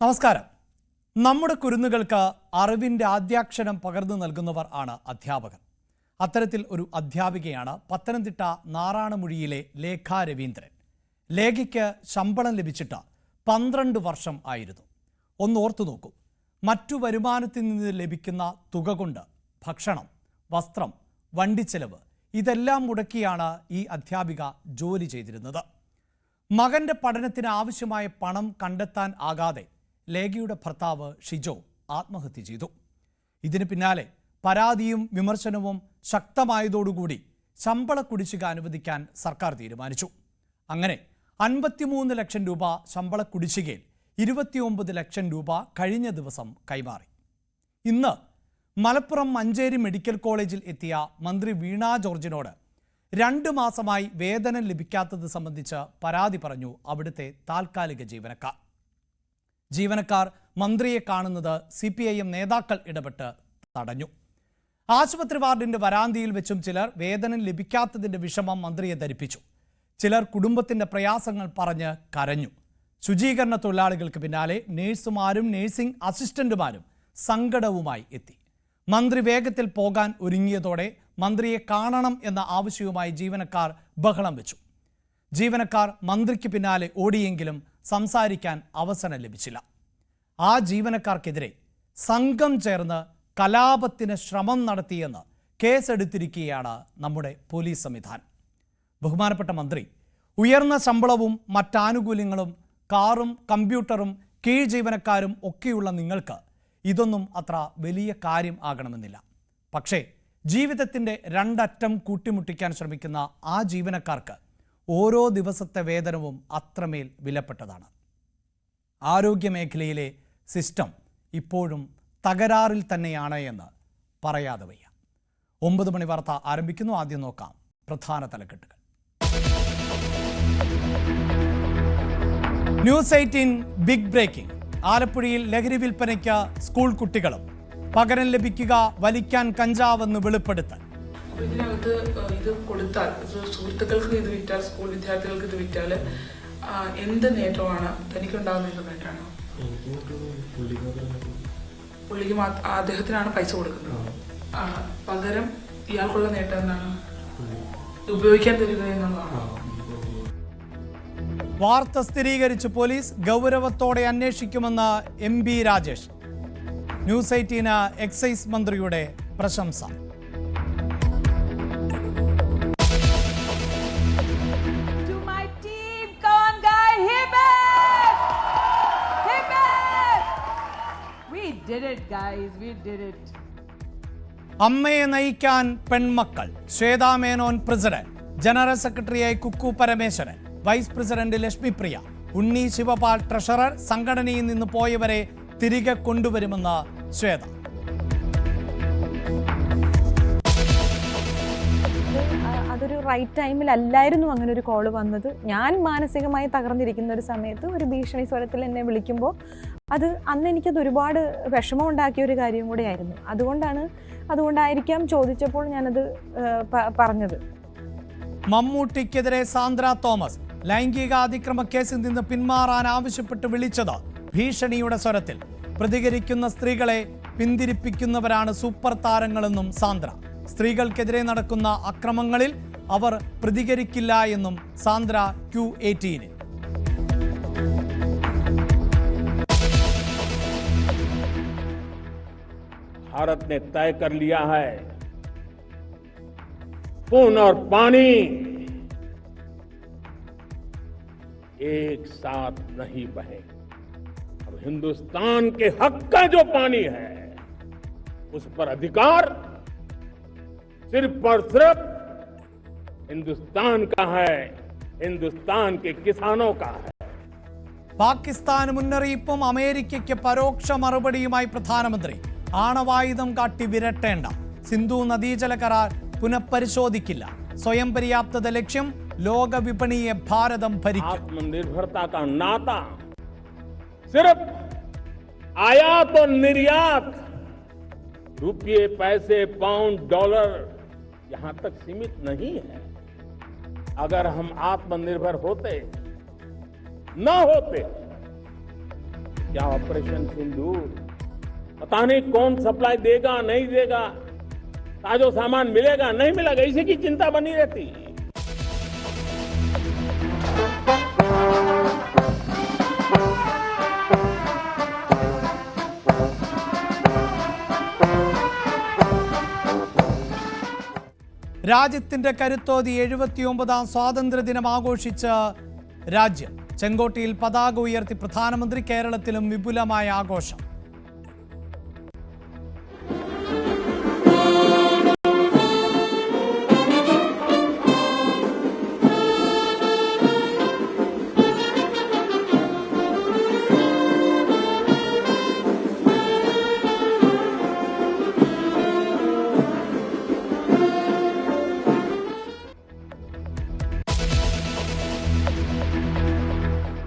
നമസ്കാരം. നമ്മുടെ കുരുന്നുകൾക്ക് അറിവിൻ്റെ ആദ്യാക്ഷരം പകർന്നു നൽകുന്നവർ ആണ് അധ്യാപകർ. അത്തരത്തിൽ ഒരു അധ്യാപികയാണ് പത്തനംതിട്ട നാറാണമുഴിയിലെ ലേഖ രവീന്ദ്രൻ. ലേഖയ്ക്ക് ശമ്പളം ലഭിച്ചിട്ട് 12 വർഷം ആയിരുന്നു. ഒന്ന് ഓർത്തു നോക്കൂ. മറ്റു വരുമാനത്തിൽ നിന്ന് ലഭിക്കുന്ന തുക കൊണ്ട് ഭക്ഷണം, വസ്ത്രം, വണ്ടിച്ചെലവ് ഇതെല്ലാം മുടക്കിയാണ് ഈ അധ്യാപിക ജോലി ചെയ്തിരുന്നത്. മകൻ്റെ പഠനത്തിന് ആവശ്യമായ പണം കണ്ടെത്താൻ ആകാതെ ലേഖയുടെ ഭർത്താവ് ഷിജോ ആത്മഹത്യ ചെയ്തു. ഇതിന് പിന്നാലെ പരാതിയും വിമർശനവും ശക്തമായതോടുകൂടി ശമ്പള കുടിശ്ശിക അനുവദിക്കാൻ സർക്കാർ തീരുമാനിച്ചു. അങ്ങനെ 53 ലക്ഷം രൂപ ശമ്പള കുടിശ്ശികയിൽ 29 ലക്ഷം രൂപ കഴിഞ്ഞ ദിവസം കൈമാറി. ഇന്ന് മലപ്പുറം മഞ്ചേരി മെഡിക്കൽ കോളേജിൽ എത്തിയ മന്ത്രി വീണ ജോർജിനോട് 2 മാസമായി വേതനം ലഭിക്കാത്തത് സംബന്ധിച്ച് പരാതി പറഞ്ഞു അവിടുത്തെ താൽക്കാലിക ജീവനക്കാർ മന്ത്രിയെ കാണുന്നത് CPIM നേതാക്കൾ ഇടപെട്ട് തടഞ്ഞു. ആശുപത്രി വാർഡിന്റെ വരാന്തിയിൽ വെച്ചും ചിലർ വേതനം ലഭിക്കാത്തതിന്റെ വിഷമം മന്ത്രിയെ ധരിപ്പിച്ചു. ചിലർ കുടുംബത്തിന്റെ പ്രയാസങ്ങൾ പറഞ്ഞ് കരഞ്ഞു. ശുചീകരണ തൊഴിലാളികൾക്ക് പിന്നാലെ നേഴ്സുമാരും നേഴ്സിംഗ് അസിസ്റ്റന്റുമാരും സങ്കടവുമായി എത്തി. മന്ത്രി വേഗത്തിൽ പോകാൻ ഒരുങ്ങിയതോടെ മന്ത്രിയെ കാണണം എന്ന ആവശ്യവുമായി ജീവനക്കാർ ബഹളം വെച്ചു. ജീവനക്കാർ മന്ത്രിക്ക് പിന്നാലെ ഓടിയെങ്കിലും സംസാരിക്കാൻ അവസരം ലഭിച്ചില്ല. ആ ജീവനക്കാർക്കെതിരെ സംഘം ചേർന്ന് കലാപത്തിന് ശ്രമം നടത്തിയെന്ന് കേസെടുത്തിരിക്കുകയാണ് നമ്മുടെ പോലീസ് സംവിധാനം. ബഹുമാനപ്പെട്ട മന്ത്രി, ഉയർന്ന ശമ്പളവും മറ്റാനുകൂല്യങ്ങളും, കാറും കമ്പ്യൂട്ടറും കീഴ് ജീവനക്കാരും ഒക്കെയുള്ള നിങ്ങൾക്ക് ഇതൊന്നും അത്ര വലിയ കാര്യം ആകണമെന്നില്ല. പക്ഷേ ജീവിതത്തിൻ്റെ 2 അറ്റം കൂട്ടിമുട്ടിക്കാൻ ശ്രമിക്കുന്ന ആ ജീവനക്കാർക്ക് ഓരോ ദിവസത്തെ വേതനവും അത്രമേൽ വിലപ്പെട്ടതാണ്. ആരോഗ്യമേഖലയിലെ സിസ്റ്റം ഇപ്പോഴും തകരാറിൽ തന്നെയാണ് എന്ന് പറയാതെ വയ്യ. 9 മണി വാർത്ത ആരംഭിക്കുന്നു. ആദ്യം നോക്കാം പ്രധാന തലക്കെട്ടുകൾ. News 18 big breaking. ആലപ്പുഴയിൽ ലഹരി വിൽപ്പനയ്ക്ക് സ്കൂൾ കുട്ടികളും. പകരം ലഭിക്കുക വലിക്കാൻ കഞ്ചാവെന്ന് വെളിപ്പെടുത്തൽ. ഇതിനകത്ത് ഇത് കൊടുത്താൽ, സുഹൃത്തുക്കൾക്ക് ഇത് വിറ്റാൽ, സ്കൂൾ വിദ്യാർത്ഥികൾക്ക് ഇത് വിറ്റാൽ എന്ത് നേട്ടമാണ് തനിക്കുണ്ടാകുന്ന? എന്ത് നേട്ടമാണ്? പുള്ളിക്ക് അദ്ദേഹത്തിനാണ് പൈസ കൊടുക്കുന്നത്. പകരം ഇയാൾക്കുള്ള നേട്ടം എന്താണ്? ഉപയോഗിക്കാൻ തരിക എന്നുള്ളതാണ്. വാർത്ത സ്ഥിരീകരിച്ച് പോലീസ്. ഗൗരവത്തോടെ അന്വേഷിക്കുമെന്ന് MP രാജേഷ്. ന്യൂസ് 18 എക്സൈസ് മന്ത്രിയുടെ പ്രശംസ. അമ്മയെ നയിക്കാൻ പെൺമക്കൾ. ശ്വേതാ മേനോൻ പ്രസിഡന്റ്. ജനറൽ സെക്രട്ടറിയായി കുക്കു പരമേശ്വരൻ. Vice president Lakshmi Priya. ഉണ്ണി ശിവപാൽ ട്രഷറർ. സംഘടനയിൽ നിന്ന് പോയവരെ തിരികെ കൊണ്ടുവരുമെന്ന് ശ്വേത. അതൊരു റൈറ്റ് ടൈമിലല്ലായിരുന്നു അങ്ങനെ ഒരു കോള് വന്നത്. ഞാൻ മാനസികമായി തകർന്നിരിക്കുന്ന ഒരു സമയത്ത് ഒരു ഭീഷണി സ്വരത്തിൽ എന്നെ വിളിക്കുമ്പോൾ അന്ന് എനിക്കത് ഒരുപാട് വിഷമം ഉണ്ടാക്കിയ ഒരു കാര്യം കൂടെ ആയിരുന്നു. അതുകൊണ്ടായിരിക്കാം ചോദിച്ചപ്പോൾ ഞാനത് പറഞ്ഞത്. മമ്മൂട്ടിക്കെതിരെ സാന്ദ്ര തോമസ്. ലൈംഗിക അതിക്രമ കേസിൽ നിന്ന് പിന്മാറാൻ ആവശ്യപ്പെട്ട് വിളിച്ചത് ഭീഷണിയുടെ സ്വരത്തിൽ. പ്രതികരിക്കുന്ന സ്ത്രീകളെ പിന്തിരിപ്പിക്കുന്നവരാണ് സൂപ്പർ താരങ്ങളെന്നും സാന്ദ്ര. സ്ത്രീകൾക്കെതിരെ നടക്കുന്ന അക്രമങ്ങളിൽ അവർ പ്രതികരിക്കില്ല എന്നും സാന്ദ്ര Q18. भारत ने तय कर लिया है खून और पानी एक साथ नहीं बहेंगे. अब हिंदुस्तान के हक का जो पानी है उस पर अधिकार सिर्फ और सिर्फ हिंदुस्तान का है, हिंदुस्तान के किसानों का है. പാകിസ്ഥാൻ മുന്നറിയിപ്പും അമേരിക്കയ്ക്ക് പരോക്ഷ മറുപടിയുമായി പ്രധാനമന്ത്രി. ആണവായുധം കാട്ടി വിരട്ടേണ്ട. സിന്ധു നദീജല കരാർ പുനഃപരിശോധിക്കില്ല. സ്വയം പര്യാപ്തത ലക്ഷ്യം. ലോക വിപണിയെ ഭാരതം ഭരിക്കും. आत्मनिर्भरता का नाता सिर्फ आयात और निर्यात, रुपये, पैसे, पाउंड, डॉलर यहां तक सीमित नहीं है. अगर हम आत्मनिर्भर होते, न होते क्या ऑपरेशन सिंदूर, पता नहीं कौन सप्लाई देगा नहीं देगा, ताजो सामान मिलेगा नहीं मिलेगा, इसी की चिंता बनी रहती। രാജ്യത്തിന്റെ കരുത്തോതി 79ാം സ്വാതന്ത്ര്യദിനം ആഘോഷിച്ച രാജ്യം. ചെങ്കോട്ടയിൽ പതാക ഉയർത്തി പ്രധാനമന്ത്രി. കേരളത്തിലും വിപുലമായ ആഘോഷം.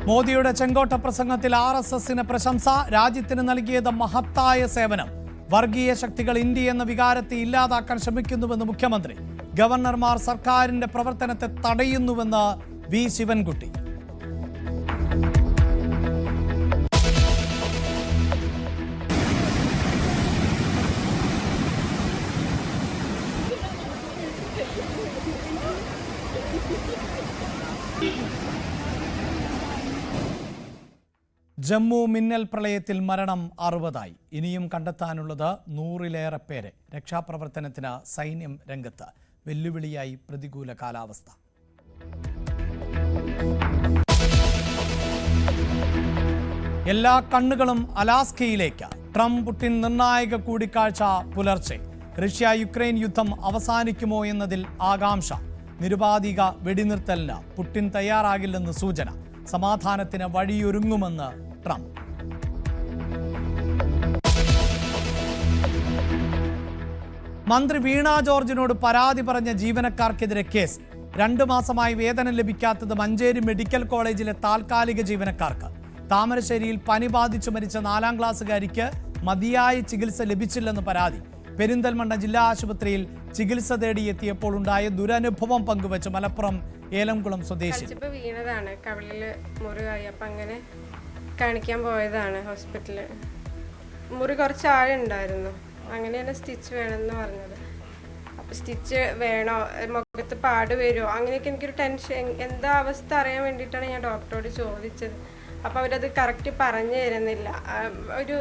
മോദിയുടെ ചെങ്കോട്ട പ്രസംഗത്തിൽ RSSന് പ്രശംസ. രാജ്യത്തിന് നൽകിയത് മഹത്തായ സേവനം. വർഗീയ ശക്തികൾ ഇന്ത്യ എന്ന വികാരത്തെ ഇല്ലാതാക്കാൻ ശ്രമിക്കുന്നുവെന്ന് മുഖ്യമന്ത്രി. ഗവർണർമാർ സർക്കാരിന്റെ പ്രവർത്തനത്തെ തടയുന്നുവെന്ന് വി ശിവൻകുട്ടി. ജമ്മു മിന്നൽ പ്രളയത്തിൽ മരണം 60. ഇനിയും കണ്ടെത്താനുള്ളത് 100-ലേറെ പേരെ. രക്ഷാപ്രവർത്തനത്തിന് സൈന്യം രംഗത്ത്. വെല്ലുവിളിയായി പ്രതികൂല കാലാവസ്ഥ. എല്ലാ കണ്ണുകളും അലാസ്കയിലേക്ക്. ട്രംപ് പുടിൻ നിർണായക കൂടിക്കാഴ്ച പുലർച്ചെ. റഷ്യ യുക്രൈൻ യുദ്ധം അവസാനിക്കുമോ എന്നതിൽ ആകാംക്ഷ. നിരുപാധിക വെടിനിർത്തലിന് പുടിൻ തയ്യാറാകില്ലെന്ന് സൂചന. സമാധാനത്തിന് വഴിയൊരുങ്ങുമെന്ന് ട്രംപ്. മന്ത്രി വീണ ജോർജിനോട് പരാതി പറഞ്ഞ ജീവനക്കാർക്കെതിരെ കേസ്. 2 മാസമായി വേതനം ലഭിക്കാത്തത് മഞ്ചേരി മെഡിക്കൽ കോളേജിലെ താൽക്കാലിക ജീവനക്കാർക്ക്. താമരശ്ശേരിയിൽ പനി ബാധിച്ചു മരിച്ച 4ാം ക്ലാസ്സുകാരിക്ക് മതിയായ ചികിത്സ ലഭിച്ചില്ലെന്ന് പരാതി. പെരിന്തൽമണ്ണ ജില്ലാ ആശുപത്രിയിൽ ചികിത്സ തേടിയെത്തിയപ്പോൾ ഉണ്ടായ ദുരനുഭവം പങ്കുവച്ച് മലപ്പുറം ഏലംകുളം സ്വദേശി. വീണതാണ്, കവിളില് മുറിവായി. അപ്പം അങ്ങനെ കാണിക്കാൻ പോയതാണ് ഹോസ്പിറ്റലിൽ. മുറി കുറച്ച് ആഴുണ്ടായിരുന്നു. അങ്ങനെയാണ് സ്റ്റിച്ച് വേണമെന്ന് പറഞ്ഞത്. അപ്പം സ്റ്റിച്ച് വേണോ, മുഖത്ത് പാട് വരുമോ, അങ്ങനെയൊക്കെ എനിക്കൊരു ടെൻഷൻ. എന്താ അവസ്ഥ അറിയാൻ വേണ്ടിയിട്ടാണ് ഞാൻ ഡോക്ടറോട് ചോദിച്ചത്. അപ്പോൾ അവരത് കറക്റ്റ് പറഞ്ഞു തരുന്നില്ല. ഒരു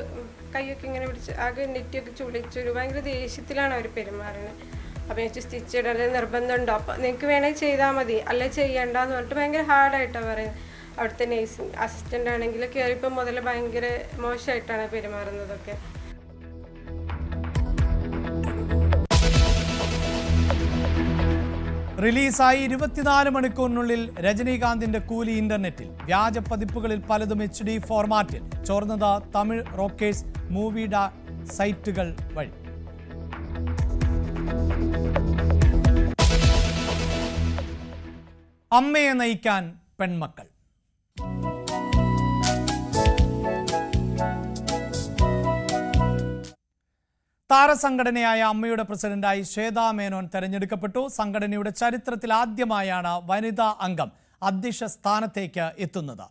കൈയൊക്കെ ഇങ്ങനെ പിടിച്ച് ആകെ നെറ്റിയൊക്കെ ചുളിച്ചൊരു ഭയങ്കര ദേഷ്യത്തിലാണ് അവർ പെരുമാറുന്നത്. അപ്പോൾ എനിക്ക് സ്റ്റിച്ച് ഇടാൻ നിർബന്ധമുണ്ടോ, അപ്പോൾ നിങ്ങൾക്ക് വേണമെങ്കിൽ ചെയ്താൽ മതി, അല്ലെ ചെയ്യണ്ടെന്ന് പറഞ്ഞിട്ട് ഭയങ്കര ഹാർഡായിട്ടാണ് പറയുന്നത്. അവിടുത്തെ നേഴ്സിംഗ് അസിസ്റ്റൻ്റ് ആണെങ്കിൽ കയറിയപ്പോൾ മുതൽ ഭയങ്കര മോശമായിട്ടാണ് പെരുമാറുന്നതൊക്കെ. റിലീസായി 24 മണിക്കൂറിനുള്ളിൽ രജനീകാന്തിന്റെ കൂലി ഇന്റർനെറ്റിൽ. വ്യാജ പതിപ്പുകളിൽ പലതും HD ഫോർമാറ്റിൽ. ചോർന്നത് തമിഴ് റോക്കേഴ്സ് മൂവിഡ സൈറ്റുകൾ വഴി. അമ്മയെ നയിക്കാൻ പെൺമക്കൾ. താരസംഘടനയായ അമ്മയുടെ പ്രസിഡന്റായി ശ്വേതാ മേനോൻ തെരഞ്ഞെടുക്കപ്പെട്ടു. സംഘടനയുടെ ചരിത്രത്തിൽ ആദ്യമായാണ് വനിതാ അംഗം അധ്യക്ഷ സ്ഥാനത്തേക്ക് എത്തുന്നത്.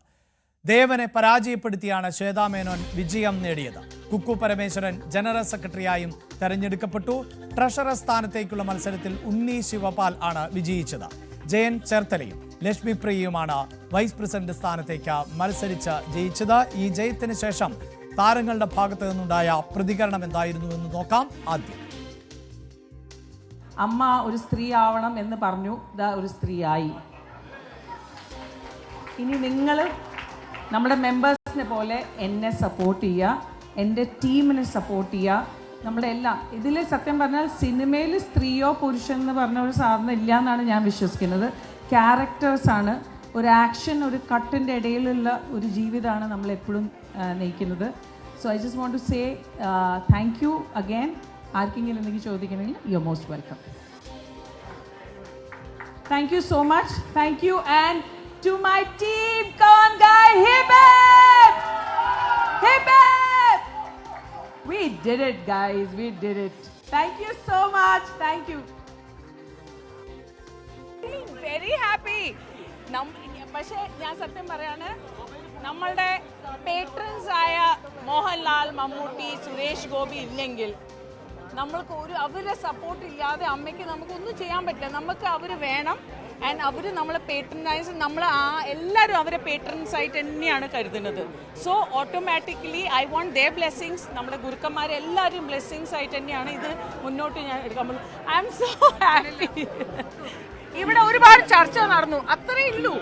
ദേവനെ പരാജയപ്പെടുത്തിയാണ് ശ്വേതാ മേനോൻ വിജയം നേടിയത്. കുക്കു പരമേശ്വരൻ ജനറൽ സെക്രട്ടറിയായും തെരഞ്ഞെടുക്കപ്പെട്ടു. ട്രഷറർ സ്ഥാനത്തേക്കുള്ള മത്സരത്തിൽ ഉണ്ണി ശിവപാൽ ആണ് വിജയിച്ചത്. ജയൻ ചേർത്തലയും ലക്ഷ്മി പ്രിയയുമാണ് വൈസ് പ്രസിഡന്റ് സ്ഥാനത്തേക്ക് മത്സരിച്ച് ജയിച്ചത്. ഈ ജയത്തിന് ശേഷം താരങ്ങളുടെ ഭാഗത്ത് നിന്നുണ്ടായ പ്രതികരണം എന്തായിരുന്നു എന്ന് നോക്കാം. ആദ്യം അമ്മ ഒരു സ്ത്രീ ആവണം എന്ന് പറഞ്ഞു, ഇതാ ഒരു സ്ത്രീയായി. ഇനി നിങ്ങൾ നമ്മുടെ മെമ്പേഴ്സിനെ പോലെ എന്നെ സപ്പോർട്ട് ചെയ്യുക, എൻ്റെ ടീമിനെ സപ്പോർട്ട് ചെയ്യുക. നമ്മുടെ എല്ലാം ഇതിൽ സത്യം പറഞ്ഞാൽ സിനിമയിൽ സ്ത്രീയോ പുരുഷൻ എന്ന് പറഞ്ഞ ഒരു സാധനം ഇല്ല എന്നാണ് ഞാൻ വിശ്വസിക്കുന്നത്. ക്യാരക്ടേഴ്സാണ്. ഒരു ആക്ഷൻ, ഒരു കട്ടിൻ്റെ ഇടയിലുള്ള ഒരു ജീവിതമാണ് നമ്മളെപ്പോഴും നയിക്കുന്നത്. So I just want to say thank you again. ആർക്കെങ്കിലും എന്തെങ്കിലും ചോദിക്കണമെങ്കിൽ you are most welcome. Thank you so much. Thank you. And to my team, come on guys, hip hip, hip hip. We did it guys, we did it. Thank you so much. Thank you. Very happy. പക്ഷേ ഞാൻ സത്യം പറയാണ്, നമ്മളുടെ patrons ആയ മോഹൻലാൽ, മമ്മൂട്ടി, സുരേഷ് ഗോപി ഇല്ലെങ്കിൽ നമ്മൾക്ക് അവരെ support ഇല്ലാതെ അമ്മയ്ക്ക് നമുക്കൊന്നും ചെയ്യാൻ പറ്റില്ല. നമുക്ക് അവർ വേണം. ആൻഡ് അവർ നമ്മളെ പേട്രനൈസ്, എല്ലാവരും അവരെ പേട്രൻസ് ആയിട്ട് തന്നെയാണ് കരുതുന്നത്. So automatically I want their blessings. നമ്മുടെ ഗുരുക്കന്മാരെ എല്ലാവരും ബ്ലെസ്സിങ്സ് ആയിട്ട് തന്നെയാണ് ഇത് മുന്നോട്ട് ഞാൻ എടുക്കാൻ പോകുന്നത്. I am so happy. ഇവിടെ ഒരുപാട് ചർച്ച നടന്നു, അത്രേ ഉള്ളൂ.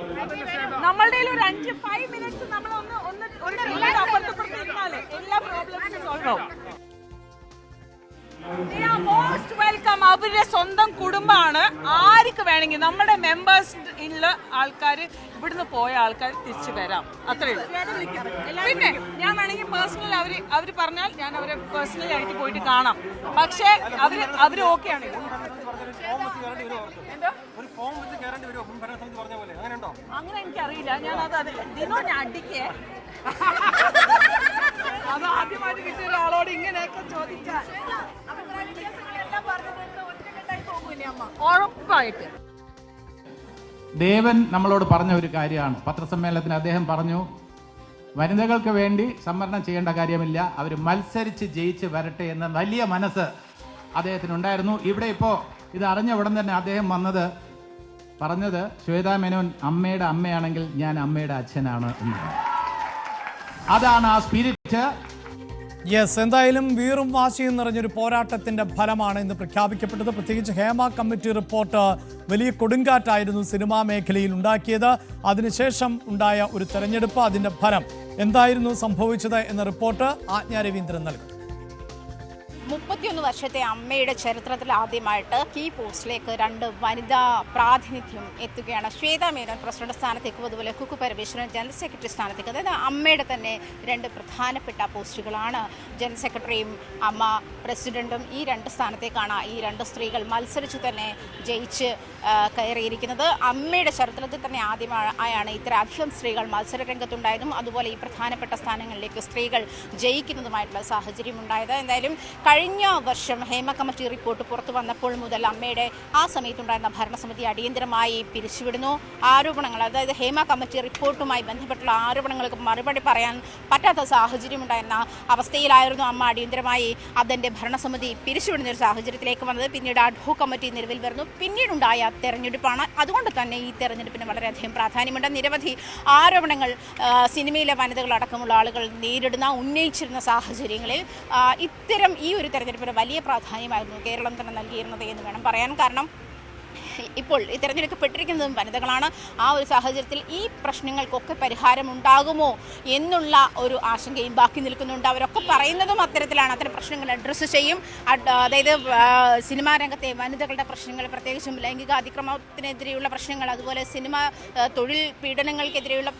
നമ്മളുടെ ഒരു 5 മിനിറ്റ്സ് നമ്മൾ എല്ലാ പ്രോബ്ലംസും സോൾവ് ആവും. Most welcome. അവരുടെ സ്വന്തം കുടുംബമാണ്. ആർക്ക് വേണമെങ്കിൽ നമ്മുടെ മെമ്പേഴ്സ് ഉള്ള ആൾക്കാർ, ഇവിടുന്ന് പോയ ആൾക്കാർ തിരിച്ചു വരാം, അത്രേ ഉള്ളൂ. പിന്നെ ഞാൻ വേണമെങ്കിൽ പേഴ്സണൽ അവർ പറഞ്ഞാൽ ഞാൻ അവരെ പേഴ്സണലി ആയിട്ട് പോയിട്ട് കാണാം. പക്ഷേ അവർ ഓക്കെ ആണ്. അങ്ങനെ എനിക്കറിയില്ല. ഞാനത് ദിനോ ഞാൻ അടിക്കേ അത് ആദ്യമായിട്ട് കിട്ടിയ ഒരാളോട് ഇങ്ങനെയൊക്കെ ചോദിച്ചാൽ ഉറപ്പായിട്ട്. ദേവൻ നമ്മളോട് പറഞ്ഞ ഒരു കാര്യമാണ്. പത്രസമ്മേളനത്തിൽ അദ്ദേഹം പറഞ്ഞു, വനിതകൾക്ക് വേണ്ടി സംവരണം ചെയ്യേണ്ട കാര്യമില്ല, അവർ മത്സരിച്ച് ജയിച്ച് വരട്ടെ എന്ന വലിയ മനസ്സ് അദ്ദേഹത്തിനുണ്ടായിരുന്നു. ഇവിടെ ഇപ്പോൾ ഇത് അറിഞ്ഞ ഉടൻ തന്നെ അദ്ദേഹം പറഞ്ഞത് ശ്വേതാ മേനോൻ അമ്മയുടെ അമ്മയാണെങ്കിൽ ഞാൻ അമ്മയുടെ അച്ഛനാണ് എന്നാണ്. അതാണ് ആ സ്പിരിറ്റ്. യെസ്, എന്തായാലും വീറും വാശിയും നിറഞ്ഞൊരു പോരാട്ടത്തിന്റെ ഫലമാണ് ഇന്ന് പ്രഖ്യാപിക്കപ്പെട്ടത്. പ്രത്യേകിച്ച് ഹേമ കമ്മിറ്റി റിപ്പോർട്ട് വലിയ കൊടുങ്കാറ്റായിരുന്നു സിനിമാ മേഖലയിൽ ഉണ്ടാക്കിയത്. അതിനുശേഷം ഉണ്ടായ ഒരു തെരഞ്ഞെടുപ്പ്, അതിന്റെ ഫലം എന്തായിരുന്നു സംഭവിച്ചത് എന്ന റിപ്പോർട്ട് ആജ്ഞ രവീന്ദ്രൻ നൽകും. 31 വർഷത്തെ അമ്മയുടെ ചരിത്രത്തിൽ ആദ്യമായിട്ട് കീ പോസ്റ്റിലേക്ക് 2 വനിതാ പ്രാതിനിധ്യം എത്തുകയാണ്. ശ്വേതാ മേനോൻ പ്രസിഡന്റ് സ്ഥാനത്തേക്കും അതുപോലെ കുക്കു പരമേശ്വരൻ ജനറൽ സെക്രട്ടറി സ്ഥാനത്തേക്ക്. അതായത് അമ്മയുടെ തന്നെ 2 പ്രധാനപ്പെട്ട പോസ്റ്റുകളാണ്. ജനറൽ സെക്രട്ടറിയും അമ്മ പ്രസിഡന്റും. ഈ 2 സ്ഥാനത്തേക്കാണ് ഈ 2 സ്ത്രീകൾ മത്സരിച്ച് തന്നെ ജയിച്ച് കയറിയിരിക്കുന്നത്. അമ്മയുടെ ചരിത്രത്തിൽ തന്നെ ആദ്യമായാണ് ഇത്രയധികം സ്ത്രീകൾ മത്സര രംഗത്തുണ്ടായതും അതുപോലെ ഈ പ്രധാനപ്പെട്ട സ്ഥാനങ്ങളിലേക്ക് സ്ത്രീകൾ ജയിക്കുന്നതുമായിട്ടുള്ള സാഹചര്യം ഉണ്ടായത്. എന്തായാലും കഴിഞ്ഞ വർഷം ഹേമ കമ്മിറ്റി റിപ്പോർട്ട് പുറത്തു വന്നപ്പോൾ മുതൽ അമ്മയുടെ ആ സമയത്തുണ്ടായിരുന്ന ഭരണസമിതി അടിയന്തരമായി പിരിച്ചുവിടുന്നു. ആരോപണങ്ങൾ, അതായത് ഹേമ കമ്മിറ്റി റിപ്പോർട്ടുമായി ബന്ധപ്പെട്ടുള്ള ആരോപണങ്ങൾക്ക് മറുപടി പറയാൻ പറ്റാത്ത സാഹചര്യം ഉണ്ടായിരുന്ന അവസ്ഥയിലായിരുന്നു അമ്മ അടിയന്തരമായി അതിൻ്റെ ഭരണസമിതി പിരിച്ചുവിടുന്ന ഒരു സാഹചര്യത്തിലേക്ക് വന്നത്. പിന്നീട് അഡ്ഹോക് കമ്മിറ്റി നിലവിൽ വരുന്നു. പിന്നീടുണ്ടായ തെരഞ്ഞെടുപ്പാണ്. അതുകൊണ്ട് തന്നെ ഈ തെരഞ്ഞെടുപ്പിന് വളരെയധികം പ്രാധാന്യമുണ്ട്. നിരവധി ആരോപണങ്ങൾ സിനിമയിലെ വനിതകളടക്കമുള്ള ആളുകൾ ഉന്നയിച്ചിരുന്ന സാഹചര്യങ്ങളിൽ ഇത്തരം ഈ ഒരു തെരഞ്ഞെടുപ്പിന് വലിയ പ്രാധാന്യമായിരുന്നു കേരളം തന്നെ നൽകിയിരുന്നത് എന്ന് വേണം പറയാൻ. കാരണം ഇപ്പോൾ ഈ തിരഞ്ഞെടുക്കപ്പെട്ടിരിക്കുന്നതും വനിതകളാണ്. ആ ഒരു സാഹചര്യത്തിൽ ഈ പ്രശ്നങ്ങൾക്കൊക്കെ പരിഹാരമുണ്ടാകുമോ എന്നുള്ള ഒരു ആശങ്കയും ബാക്കി നിൽക്കുന്നുണ്ട്. അവരൊക്കെ പറയുന്നതും അത്തരത്തിലാണ്. അത്തരം പ്രശ്നങ്ങൾ അഡ്രസ്സ് ചെയ്യും. അതായത് സിനിമാ രംഗത്തെ വനിതകളുടെ പ്രശ്നങ്ങൾ, പ്രത്യേകിച്ചും ലൈംഗിക അതിക്രമത്തിനെതിരെയുള്ള പ്രശ്നങ്ങൾ, അതുപോലെ സിനിമ തൊഴിൽ പീഡനങ്ങൾക്കെതിരെയുള്ള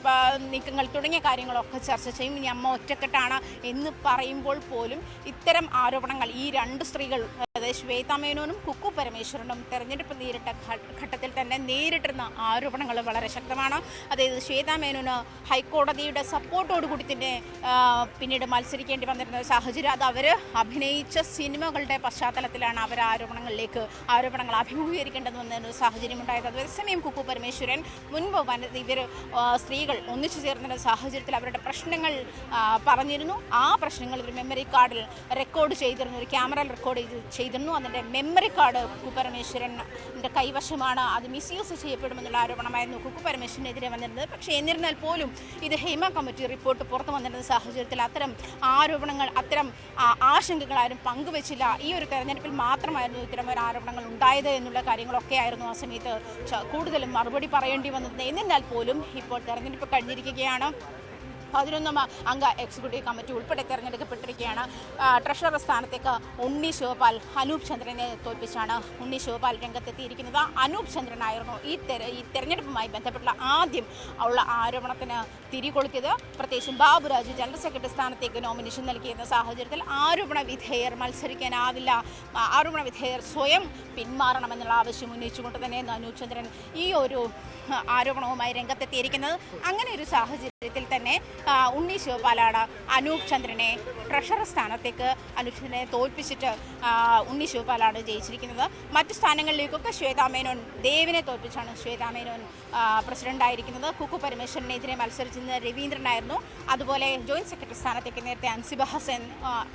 നീക്കങ്ങൾ തുടങ്ങിയ കാര്യങ്ങളൊക്കെ ചർച്ച ചെയ്യും. ഇനി അമ്മ ഒറ്റക്കെട്ടാണ് എന്ന് പറയുമ്പോൾ പോലും ഇത്തരം ആരോപണങ്ങൾ ഈ 2 സ്ത്രീകൾ, അതായത് ശ്വേതാ മേനോനും കുക്കു പരമേശ്വരനും തെരഞ്ഞെടുപ്പ് നേരിട്ട ഘട്ടത്തിൽ തന്നെ നേരിട്ടിരുന്ന ആരോപണങ്ങൾ വളരെ ശക്തമാണ്. അതായത് ശ്വേതാ മേനോന് ഹൈക്കോടതിയുടെ സപ്പോർട്ടോടുകൂടി തന്നെ പിന്നീട് മത്സരിക്കേണ്ടി വന്നിരുന്ന സാഹചര്യം. അത് അവർ അഭിനയിച്ച സിനിമകളുടെ പശ്ചാത്തലത്തിലാണ് അവർ ആരോപണങ്ങൾ അഭിമുഖീകരിക്കേണ്ടത് വന്നൊരു സാഹചര്യം ഉണ്ടായത്. അതേസമയം കുക്കു പരമേശ്വരൻ മുൻപ് സ്ത്രീകൾ ഒന്നിച്ചു ചേർന്ന സാഹചര്യത്തിൽ അവരുടെ പ്രശ്നങ്ങൾ പറഞ്ഞിരുന്നു. ആ പ്രശ്നങ്ങൾ ഒരു മെമ്മറി കാർഡിൽ റെക്കോർഡ് ചെയ്തിരുന്നു, ഒരു ക്യാമറയിൽ റെക്കോർഡ് ചെയ്തിരുന്നു. അതിൻ്റെ മെമ്മറി കാർഡ് കുക്കു പരമേശ്വരൻ്റെ കൈവശമാണ്. അത് മിസ്യൂസ് ചെയ്യപ്പെടുമെന്നുള്ള ആരോപണമായിരുന്നു കുക്കു പരമേശ്വരനെതിരെ വന്നിരുന്നത്. പക്ഷേ എന്നിരുന്നാൽ പോലും ഇത് ഹേമ കമ്മിറ്റി റിപ്പോർട്ട് പുറത്തു വന്നിരുന്ന സാഹചര്യത്തിൽ അത്തരം ആരോപണങ്ങൾ, അത്തരം ആശങ്കകൾ ആരും പങ്കുവച്ചില്ല. ഈ ഒരു തെരഞ്ഞെടുപ്പിൽ മാത്രമായിരുന്നു ഇത്തരം ഒരു ആരോപണങ്ങൾ ഉണ്ടായത് എന്നുള്ള കാര്യങ്ങളൊക്കെ ആയിരുന്നു ആ സമയത്ത് കൂടുതലും മറുപടി പറയേണ്ടി വന്നത്. എന്നിരുന്നാൽ പോലും ഇപ്പോൾ തെരഞ്ഞെടുപ്പ് കഴിഞ്ഞിരിക്കുകയാണ്. 11 അംഗ എക്സിക്യൂട്ടീവ് കമ്മിറ്റി ഉൾപ്പെടെ തിരഞ്ഞെടുക്കപ്പെട്ടിരിക്കുകയാണ്. ട്രഷറർ സ്ഥാനത്തേക്ക് ഉണ്ണി ശിവപാൽ അനൂപ് ചന്ദ്രനെ തോൽപ്പിച്ചാണ് ഉണ്ണി ശിവപാൽ രംഗത്തെത്തിയിരിക്കുന്നത്. അനൂപ് ചന്ദ്രനായിരുന്നു ഈ തെരഞ്ഞെടുപ്പുമായി ബന്ധപ്പെട്ടുള്ള ആദ്യം ഉള്ള ആരോപണത്തിന് തിരികൊളുത്തിയത്. പ്രത്യേകിച്ചും ബാബുരാജ് ജനറൽ സെക്രട്ടറി സ്ഥാനത്തേക്ക് നോമിനേഷൻ നൽകിയിരുന്ന സാഹചര്യത്തിൽ ആരോപണ വിധേയർ മത്സരിക്കാനാവില്ല, ആരോപണ വിധേയർ സ്വയം പിന്മാറണമെന്നുള്ള ആവശ്യം ഉന്നയിച്ചുകൊണ്ട് തന്നെ അനൂപ് ചന്ദ്രൻ ഈ ഒരു ആരോപണവുമായി രംഗത്തെത്തിയിരിക്കുന്നത്. അങ്ങനെ ഒരു സാഹചര്യത്തിൽ സാഹചര്യത്തിൽ തന്നെ ഉണ്ണി ശിവപാലാണ് അനൂപ് ചന്ദ്രനെ ട്രഷറർ സ്ഥാനത്തേക്ക് അനൂപ് ചന്ദ്രനെ തോൽപ്പിച്ചിട്ട് ഉണ്ണി ശിവപാലാണ് ജയിച്ചിരിക്കുന്നത്. മറ്റു സ്ഥാനങ്ങളിലേക്കൊക്കെ ശ്വേതാ മേനോൻ ദേവിനെ തോൽപ്പിച്ചാണ് ശ്വേതാ മേനോൻ പ്രസിഡന്റായിരിക്കുന്നത്. കുക്കു പരമേശ്വരനെതിരെ മത്സരിച്ചിരുന്ന രവീന്ദ്രനായിരുന്നു. അതുപോലെ ജോയിന്റ് സെക്രട്ടറി സ്ഥാനത്തേക്ക് നേരത്തെ അൻസിബ ഹസൻ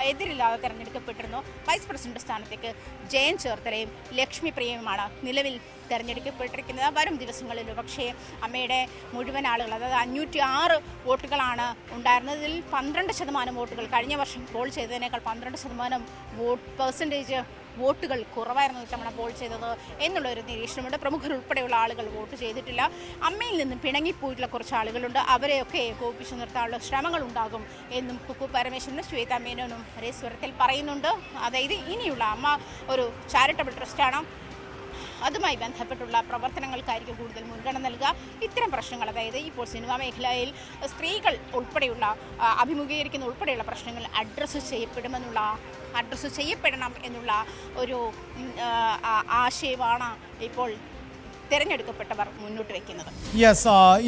എതിരില്ലാതെ തെരഞ്ഞെടുക്കപ്പെട്ടിരുന്നു. വൈസ് പ്രസിഡന്റ് സ്ഥാനത്തേക്ക് ജയൻ ചേർത്തലയും ലക്ഷ്മി പ്രിയയുമാണ് നിലവിൽ തെരഞ്ഞെടുക്കപ്പെട്ടിരിക്കുന്നത്. വരും ദിവസങ്ങളിൽ പക്ഷേ അമ്മയുടെ മുഴുവൻ ആളുകൾ, അതായത് 506 വോട്ടുകളാണ് ഉണ്ടായിരുന്നത്. ഇതിൽ 12% വോട്ടുകൾ കഴിഞ്ഞ വർഷം പോൾ ചെയ്തതിനേക്കാൾ 12% വോട്ടുകൾ കുറവായിരുന്നു ഇത്തവണ പോൾ ചെയ്തത് എന്നുള്ളൊരു നിരീക്ഷണമുണ്ട്. പ്രമുഖരുൾപ്പെടെയുള്ള ആളുകൾ വോട്ട് ചെയ്തിട്ടില്ല. അമ്മയിൽ നിന്നും പിണങ്ങിപ്പോയിട്ടുള്ള കുറച്ച് ആളുകളുണ്ട്. അവരെയൊക്കെ ഏകോപിപ്പിച്ച് നിർത്താനുള്ള ശ്രമങ്ങൾ ഉണ്ടാകും എന്നും കുക്കു പരമേശ്വരനും ശ്വേതാ മേനോനും ഒരേ സ്വരത്തിൽ പറയുന്നുണ്ട്. അതായത് ഇനിയുള്ള അമ്മ ഒരു ചാരിറ്റബിൾ ട്രസ്റ്റാണ്, അതുമായി ബന്ധപ്പെട്ടുള്ള പ്രവർത്തനങ്ങൾക്കായിരിക്കും കൂടുതൽ മുൻഗണന നൽകുക. ഇത്തരം പ്രശ്നങ്ങൾ, അതായത് ഇപ്പോൾ സിനിമാ മേഖലയിൽ സ്ത്രീകൾ ഉൾപ്പെടെയുള്ള അഭിമുഖീകരിക്കുന്ന ഉൾപ്പെടെയുള്ള പ്രശ്നങ്ങൾ അഡ്രസ്സ് ചെയ്യപ്പെടണം എന്നുള്ള ഒരു ആശയമാണ് ഇപ്പോൾ തെരഞ്ഞെടുക്കപ്പെട്ടവർ മുന്നോട്ട് വയ്ക്കുന്നത്.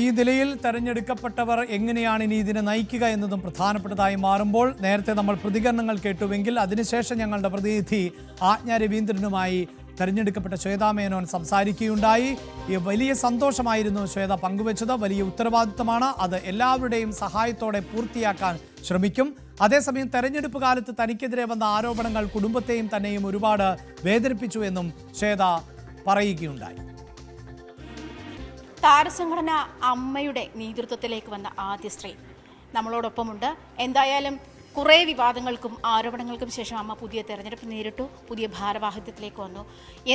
ഈ നിലയിൽ തെരഞ്ഞെടുക്കപ്പെട്ടവർ എങ്ങനെയാണ് ഇനി ഇതിനെ നയിക്കുക എന്നതും പ്രധാനപ്പെട്ടതായി മാറുമ്പോൾ, നേരത്തെ നമ്മൾ പ്രതികരണങ്ങൾ കേട്ടുവെങ്കിൽ അതിനുശേഷം ഞങ്ങളുടെ പ്രതിനിധി ആജ്ഞ രവീന്ദ്രനുമായി തെരഞ്ഞെടുക്കപ്പെട്ട ശ്വേതാ മേനോൻ സംസാരിക്കുകയുണ്ടായി. ഈ വലിയ സന്തോഷമായിരുന്നു ശ്വേത പങ്കുവച്ചത്. വലിയ ഉത്തരവാദിത്തമാണ്, അത് എല്ലാവരുടെയും സഹായത്തോടെ പൂർത്തിയാക്കാൻ ശ്രമിക്കും. അതേസമയം തെരഞ്ഞെടുപ്പ് കാലത്ത് തനിക്കെതിരെ വന്ന ആരോപണങ്ങൾ കുടുംബത്തെയും തന്നെയും ഒരുപാട് വേദനിപ്പിച്ചു എന്നും ശ്വേത പറയുകയുണ്ടായി. താരസംഘടന അമ്മയുടെ നേതൃത്വത്തിലേക്ക് വന്ന ആദ്യ സ്ത്രീ നമ്മളോടൊപ്പമുണ്ട്. എന്തായാലും കുറേ വിവാദങ്ങൾക്കും ആരോപണങ്ങൾക്കും ശേഷം അമ്മ പുതിയ തെരഞ്ഞെടുപ്പ് നേരിട്ടു, പുതിയ ഭാരവാഹിത്വത്തിലേക്ക് വന്നു.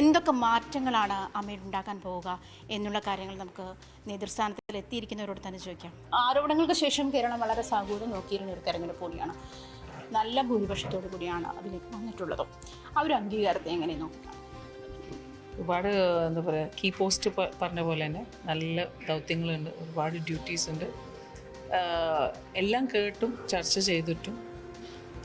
എന്തൊക്കെ മാറ്റങ്ങളാണ് അമ്മയുടെ ഉണ്ടാക്കാൻ പോവുക എന്നുള്ള കാര്യങ്ങൾ നമുക്ക് നേതൃസ്ഥാനത്തിൽ എത്തിയിരിക്കുന്നവരോട് തന്നെ ചോദിക്കാം. ആരോപണങ്ങൾക്ക് ശേഷം കേരളം വളരെ സാഹൂര്യം നോക്കിയിരുന്ന ഒരു തെരഞ്ഞെടുപ്പ് കൂടിയാണ്. നല്ല ഭൂരിപക്ഷത്തോടു കൂടിയാണ് അതിലേക്ക് വന്നിട്ടുള്ളത്. ആ ഒരു അംഗീകാരത്തെ എങ്ങനെ നോക്കുക? ഒരുപാട് എന്താ പറയുക, കീ പോസ്റ്റ് പറഞ്ഞ പോലെ തന്നെ നല്ല ദൗത്യങ്ങളുണ്ട്, ഒരുപാട് ഡ്യൂട്ടീസ് ഉണ്ട്. എല്ലാം കേട്ടും ചർച്ച ചെയ്തിട്ടും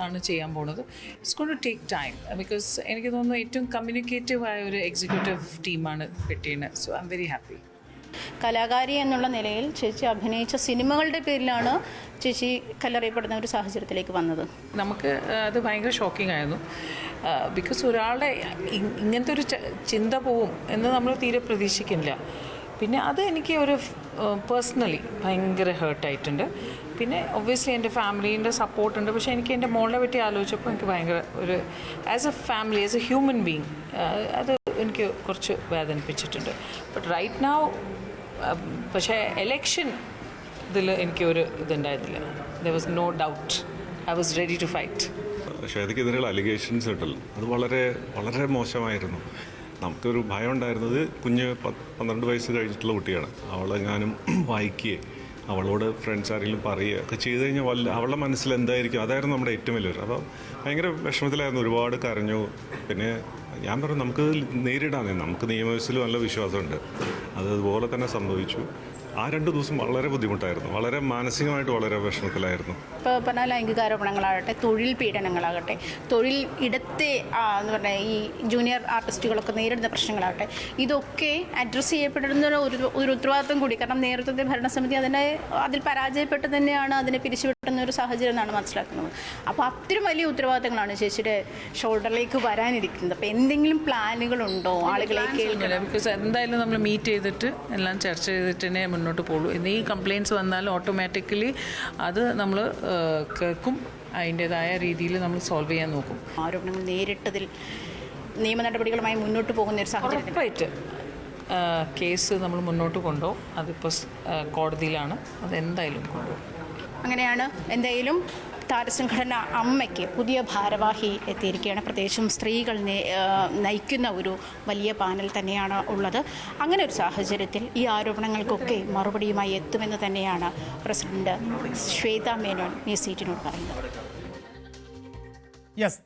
ആണ് ചെയ്യാൻ പോണത്. It's going to take time because എനിക്ക് തോന്നുന്നു ഏറ്റവും കമ്മ്യൂണിക്കേറ്റീവ് ആയ ഒരു എക്സിക്യൂട്ടീവ് ടീമാണ് കിട്ടിയത്. So I am very happy. കലാകാരി എന്നുള്ള നിലയിൽ ചേച്ചി അഭിനയിച്ച സിനിമകളുടെ പേരിലാണ് ചേച്ചി കല്ലെറിയപ്പെടുന്ന ഒരു സാഹചര്യത്തിലേക്ക് വന്നത്. നമുക്ക് അത് ഭയങ്കര ഷോക്കിംഗ് ആയിരുന്നു. ബിക്കോസ് ഒരാളുടെ ഇങ്ങനത്തെ ഒരു ചിന്ത പോവും എന്ന് നമ്മൾ തീരെ പ്രതീക്ഷിക്കില്ല. പിന്നെ അത് എനിക്ക് ഒരു പേഴ്സണലി ഭയങ്കര ഹേർട്ടായിട്ടുണ്ട്. പിന്നെ ഒബ്വിയസ്ലി എൻ്റെ ഫാമിലീൻ്റെ സപ്പോർട്ടുണ്ട്. പക്ഷേ എനിക്ക് എൻ്റെ മോളെ പറ്റി ആലോചിച്ചപ്പോൾ എനിക്ക് ഭയങ്കര ഒരു as a family, as a human being അത് എനിക്ക് കുറച്ച് വേദനിപ്പിച്ചിട്ടുണ്ട്. ബട്ട് റൈറ്റ് നൗ പക്ഷേ എലക്ഷൻ ഇതിൽ എനിക്കൊരു ഇതുണ്ടായിരുന്നില്ല. There was no doubt, I was ready to fight. ശ്വേതയ്ക്കെതിരെയുള്ള അലിഗേഷൻസ് ഉണ്ടല്ലോ, അത് വളരെ വളരെ മോശമായിരുന്നു. നമുക്കൊരു ഭയം ഉണ്ടായിരുന്നത്, കുഞ്ഞ് 12 വയസ്സ് കഴിഞ്ഞിട്ടുള്ള കുട്ടിയാണ്. അവളെങ്ങാനും വായിക്കുകയും അവളോട് ഫ്രണ്ട്സ് ആരെങ്കിലും പറയുക ഒക്കെ ചെയ്ത് കഴിഞ്ഞാൽ അവളുടെ മനസ്സിൽ എന്തായിരിക്കും, അതായിരുന്നു നമ്മുടെ ഏറ്റവും വലിയൊരു. അപ്പോൾ ഭയങ്കര വിഷമത്തിലായിരുന്നു, ഒരുപാട് കരഞ്ഞു. പിന്നെ ഞാൻ പറഞ്ഞു നമുക്ക് നേരിടാൻ, നമുക്ക് നിയമവ്യവസ്ഥയിൽ നല്ല വിശ്വാസമുണ്ട്. അതുപോലെ തന്നെ സംഭവിച്ചു. ആ 2 ദിവസം വളരെ ബുദ്ധിമുട്ടായിരുന്നു, വളരെ മാനസികമായിട്ട് വളരെ വിഷമത്തിലായിരുന്നു. ഇപ്പോൾ പറഞ്ഞ ലൈംഗികാരോപണങ്ങളാകട്ടെ, തൊഴിൽ പീഡനങ്ങളാകട്ടെ, തൊഴിൽ ഇടത്തെ എന്ന് പറഞ്ഞാൽ ഈ ജൂനിയർ ആർട്ടിസ്റ്റുകളൊക്കെ നേരിടുന്ന പ്രശ്നങ്ങളാകട്ടെ, ഇതൊക്കെ അഡ്രസ്സ് ചെയ്യപ്പെടുന്ന ഒരു ഉത്തരവാദിത്വം കൂടി. കാരണം നേതൃത്വത്തെ ഭരണസമിതി അതിൽ പരാജയപ്പെട്ട് തന്നെയാണ് അതിനെ പിരിച്ചുവിട്ടുന്ന ഒരു സാഹചര്യം എന്നാണ് മനസ്സിലാക്കുന്നത്. അപ്പോൾ അത്രയും വലിയ ഉത്തരവാദിത്തങ്ങളാണ് ചേച്ചിയുടെ ഷോൾഡറിലേക്ക് വരാനിരിക്കുന്നത്. അപ്പോൾ എന്തെങ്കിലും പ്ലാനുകളുണ്ടോ ആളുകളേക്ക്? ബിക്കോസ് എന്തായാലും നമ്മൾ മീറ്റ് ചെയ്തിട്ട് എല്ലാം ചർച്ച ചെയ്തിട്ട് തന്നെ മുന്നോട്ട് പോകുള്ളൂ. ഈ കംപ്ലയിൻറ്റ്സ് വന്നാലും ഓട്ടോമാറ്റിക്കലി അത് നമ്മൾ കേൾക്കും, അതിൻ്റെതായ രീതിയിൽ നമ്മൾ സോൾവ് ചെയ്യാൻ നോക്കും. ആരോപണങ്ങൾ നേരിട്ടതിൽ നിയമ നടപടികളുമായി മുന്നോട്ട് പോകുന്ന ഒരു സാഹചര്യം ഉറപ്പായിട്ട് കേസ് നമ്മൾ മുന്നോട്ട് കൊണ്ടുപോകും. അതിപ്പോൾ കോടതിയിലാണ്, അതെന്തായാലും കൊണ്ടുപോകും. അങ്ങനെയാണ് എന്തായാലും താരസംഘടന അമ്മയ്ക്ക് പുതിയ ഭാരവാഹി എത്തിയിരിക്കുകയാണ്. പ്രത്യേകിച്ചും സ്ത്രീകൾ നയിക്കുന്ന ഒരു വലിയ പാനൽ തന്നെയാണ് ഉള്ളത്. അങ്ങനെ ഒരു സാഹചര്യത്തിൽ ഈ ആരോപണങ്ങൾക്കൊക്കെ മറുപടിയുമായി എത്തുമെന്ന് തന്നെയാണ് പ്രസിഡന്റ് ശ്വേതാ മേനോൻ ന്യൂസ് 18 പറയുന്നത്.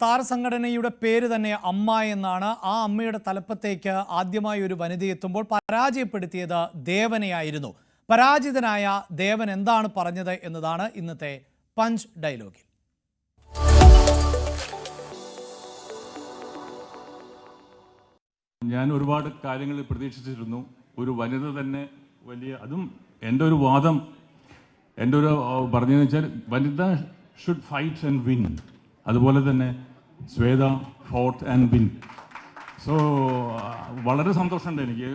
താരസംഘടനയുടെ പേര് തന്നെ അമ്മ എന്നാണ്. ആ അമ്മയുടെ തലപ്പത്തേക്ക് ആദ്യമായി ഒരു വനിത എത്തുമ്പോൾ പരാജയപ്പെടുത്തിയത് ദേവനെയായിരുന്നു. പരാജിതനായ ദേവൻ എന്താണ് പറഞ്ഞത് എന്നതാണ് ഇന്നത്തെ പഞ്ച് ഡയലോഗിൽ. ഞാൻ ഒരുപാട് കാര്യങ്ങൾ പ്രതീക്ഷിച്ചിരുന്നു. ഒരു വനിത തന്നെ വലിയ, അതും എൻ്റെ ഒരു വാദം എൻ്റെ ഒരു പറഞ്ഞതെന്ന് വെച്ചാൽ Vanitha should fight and win. അതുപോലെ തന്നെ Shwetha fought and win. So വളരെ സന്തോഷമുണ്ട് എനിക്ക്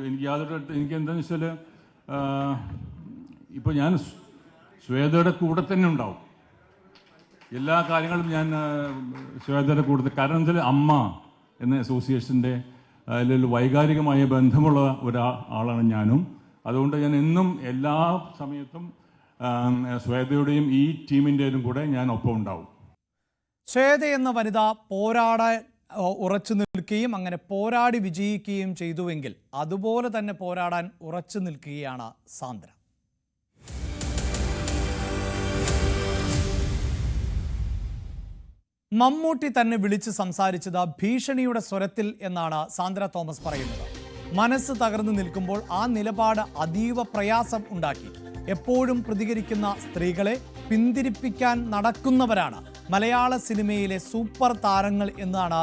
എന്താണെന്ന് വെച്ചാൽ ഇപ്പോൾ ഞാൻ ശ്വേതയുടെ കൂടെ തന്നെ ഉണ്ടാവും. എല്ലാ കാര്യങ്ങളും ഞാൻ ശ്വേതയുടെ കൂടെ, കാരണം വെച്ചാൽ അമ്മ എന്ന അസോസിയേഷൻ്റെ അതിൽ വൈകാരികമായ ബന്ധമുള്ള ഒരാളാണ് ഞാനും. അതുകൊണ്ട് ഞാൻ എന്നും എല്ലാ സമയത്തും ശ്വേതയുടെയും ഈ ടീമിൻ്റെയും കൂടെ ഞാൻ ഒപ്പം ഉണ്ടാവും. ശ്വേത എന്ന വനിത പോരാടാൻ ഉറച്ചു നിൽക്കുകയും അങ്ങനെ പോരാടി വിജയിക്കുകയും ചെയ്തുവെങ്കിൽ അതുപോലെ തന്നെ പോരാടാൻ ഉറച്ചു നിൽക്കുകയാണ് സാന്ദ്ര. മമ്മൂട്ടി തന്നെ വിളിച്ച് സംസാരിച്ചത് ഭീഷണിയുടെ സ്വരത്തിൽ എന്നാണ് സാന്ദ്ര തോമസ് പറയുന്നത്. മനസ്സ് തകർന്നു നിൽക്കുമ്പോൾ ആ നിലപാട് അതീവ പ്രയാസം ഉണ്ടാക്കി. എപ്പോഴും പ്രതികരിക്കുന്ന സ്ത്രീകളെ പിന്തിരിപ്പിക്കാൻ നടക്കുന്നവരാണ് മലയാള സിനിമയിലെ സൂപ്പർ താരങ്ങൾ എന്നാണ്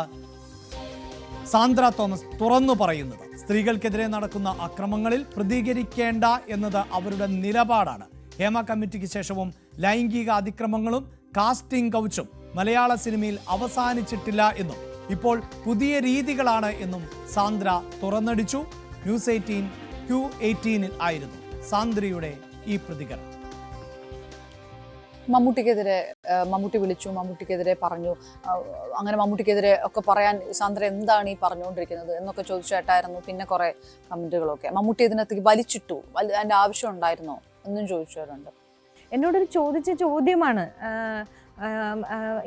സാന്ദ്ര തോമസ് തുറന്നു പറയുന്നത്. സ്ത്രീകൾക്കെതിരെ നടക്കുന്ന അക്രമങ്ങളിൽ പ്രതികരിക്കേണ്ട എന്നത് അവരുടെ നിലപാടാണ്. ഹേമ കമ്മിറ്റിക്ക് ശേഷവും ലൈംഗിക അതിക്രമങ്ങളും കാസ്റ്റിംഗ് കൗച്ചും മലയാള സിനിമയിൽ അവസാനിച്ചിട്ടില്ല എന്നും ഇപ്പോൾ പുതിയ രീതികളാണ് എന്നും സാന്ദ്ര തുറന്നടിച്ചു. ന്യൂസ് 18 Q18 ആയിരുന്നു സാന്ദ്രയുടെ ഈ പ്രതികരണം. മമ്മൂട്ടി വിളിച്ചു, മമ്മൂട്ടിക്കെതിരെ പറഞ്ഞു, അങ്ങനെ മമ്മൂട്ടിക്കെതിരെ ഒക്കെ പറയാൻ സാന്ദ്ര എന്താണ് ഈ പറഞ്ഞുകൊണ്ടിരിക്കുന്നത് എന്നൊക്കെ ചോദിച്ചിട്ടായിരുന്നു. പിന്നെ കുറെ കമന്റുകളൊക്കെ മമ്മൂട്ടി ഇതിനകത്തേക്ക് വലിച്ചിട്ടു, അതിന്റെ ആവശ്യം ഉണ്ടായിരുന്നോ എന്നും ചോദിച്ചവരുണ്ട്. എന്നോടൊരു ചോദിച്ച ചോദ്യമാണ്.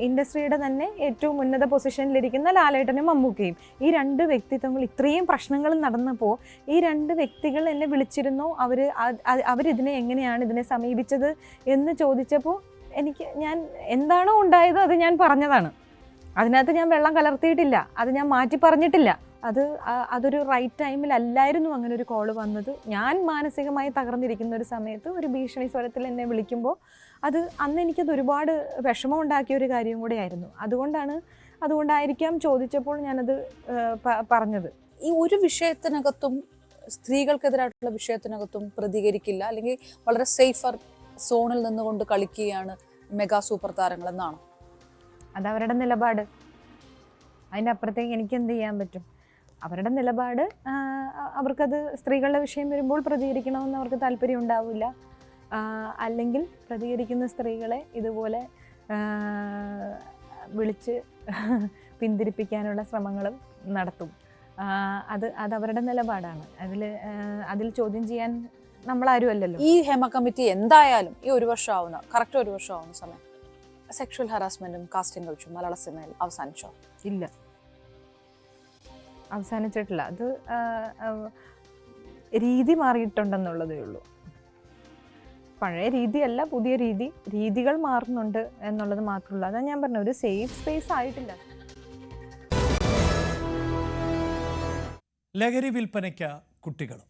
ഇൻഡസ്ട്രിയുടെ തന്നെ ഏറ്റവും ഉന്നത പൊസിഷനിലിരിക്കുന്ന ലാലേട്ടനും മമ്മൂക്കയും, ഈ രണ്ട് വ്യക്തിത്വങ്ങൾ ഇത്രയും പ്രശ്നങ്ങൾ നടന്നപ്പോൾ ഈ രണ്ട് വ്യക്തികൾ എന്നെ വിളിച്ചിരുന്നോ, അവരിതിനെ എങ്ങനെയാണ് ഇതിനെ സമീപിച്ചത് എന്ന് ചോദിച്ചപ്പോൾ ഞാൻ എന്താണോ ഉണ്ടായത് അത് ഞാൻ പറഞ്ഞതാണ്. അതിനകത്ത് ഞാൻ വെള്ളം കലർത്തിയിട്ടില്ല, അത് ഞാൻ മാറ്റി പറഞ്ഞിട്ടില്ല. അതൊരു റൈറ്റ് ടൈമിലല്ലായിരുന്നു അങ്ങനെ ഒരു കോള് വന്നത്. ഞാൻ മാനസികമായി തകർന്നിരിക്കുന്ന ഒരു സമയത്ത് ഒരു ഭീഷണി സ്വരത്തിൽ എന്നെ വിളിക്കുമ്പോൾ അന്ന് എനിക്കത് ഒരുപാട് വിഷമം ഉണ്ടാക്കിയ ഒരു കാര്യം കൂടെയായിരുന്നു. അതുകൊണ്ടായിരിക്കാം ചോദിച്ചപ്പോൾ ഞാനത് പറഞ്ഞത്. ഈ ഒരു വിഷയത്തിനകത്തും സ്ത്രീകൾക്കെതിരായിട്ടുള്ള വിഷയത്തിനകത്തും പ്രതികരിക്കില്ല, അല്ലെങ്കിൽ വളരെ സേഫർ സോണിൽ നിന്നുകൊണ്ട് കളിക്കുകയാണ് മെഗാ സൂപ്പർ താരങ്ങൾ എന്നാണ് അതവരുടെ നിലപാട്. അതിൻ്റെ അപ്പുറത്തേക്ക് എനിക്ക് എന്ത് ചെയ്യാൻ പറ്റും? അവരുടെ നിലപാട്. അവർക്കത് സ്ത്രീകളുടെ വിഷയം വരുമ്പോൾ പ്രതികരിക്കണമെന്ന് അവർക്ക് താല്പര്യം ഉണ്ടാവില്ല. അല്ലെങ്കിൽ പ്രതികരിക്കുന്ന സ്ത്രീകളെ ഇതുപോലെ വിളിച്ച് പിന്തിരിപ്പിക്കാനുള്ള ശ്രമങ്ങളും നടത്തും. അതവരുടെ നിലപാടാണ്. അതിൽ ചോദ്യം ചെയ്യാൻ നമ്മളാരും അല്ലല്ലോ. ഈ ഹേമ കമ്മിറ്റി എന്തായാലും ഈ കറക്റ്റ് ഒരു വർഷം ആവുന്ന സമയം സെക്ഷൽ ഹറാസ്മെന്റും കാസ്റ്റിംഗ് കൗച്ചും മലയാള സിനിമയിൽ അവസാനിച്ചോ? ഇല്ല, അവസാനിച്ചിട്ടില്ല. അത് രീതി മാറിയിട്ടുണ്ടെന്നുള്ളതേ ഉള്ളൂ. പഴയ രീതിയല്ല, പുതിയ രീതികൾ മാറുന്നുണ്ട് എന്നുള്ളത് മാത്രമല്ല. അതാ ഞാൻ പറഞ്ഞ ഒരു സേഫ് സ്പേസ് ആയിട്ടില്ല. ലഹരി വിൽപ്പനയ്ക്ക് കുട്ടികളും.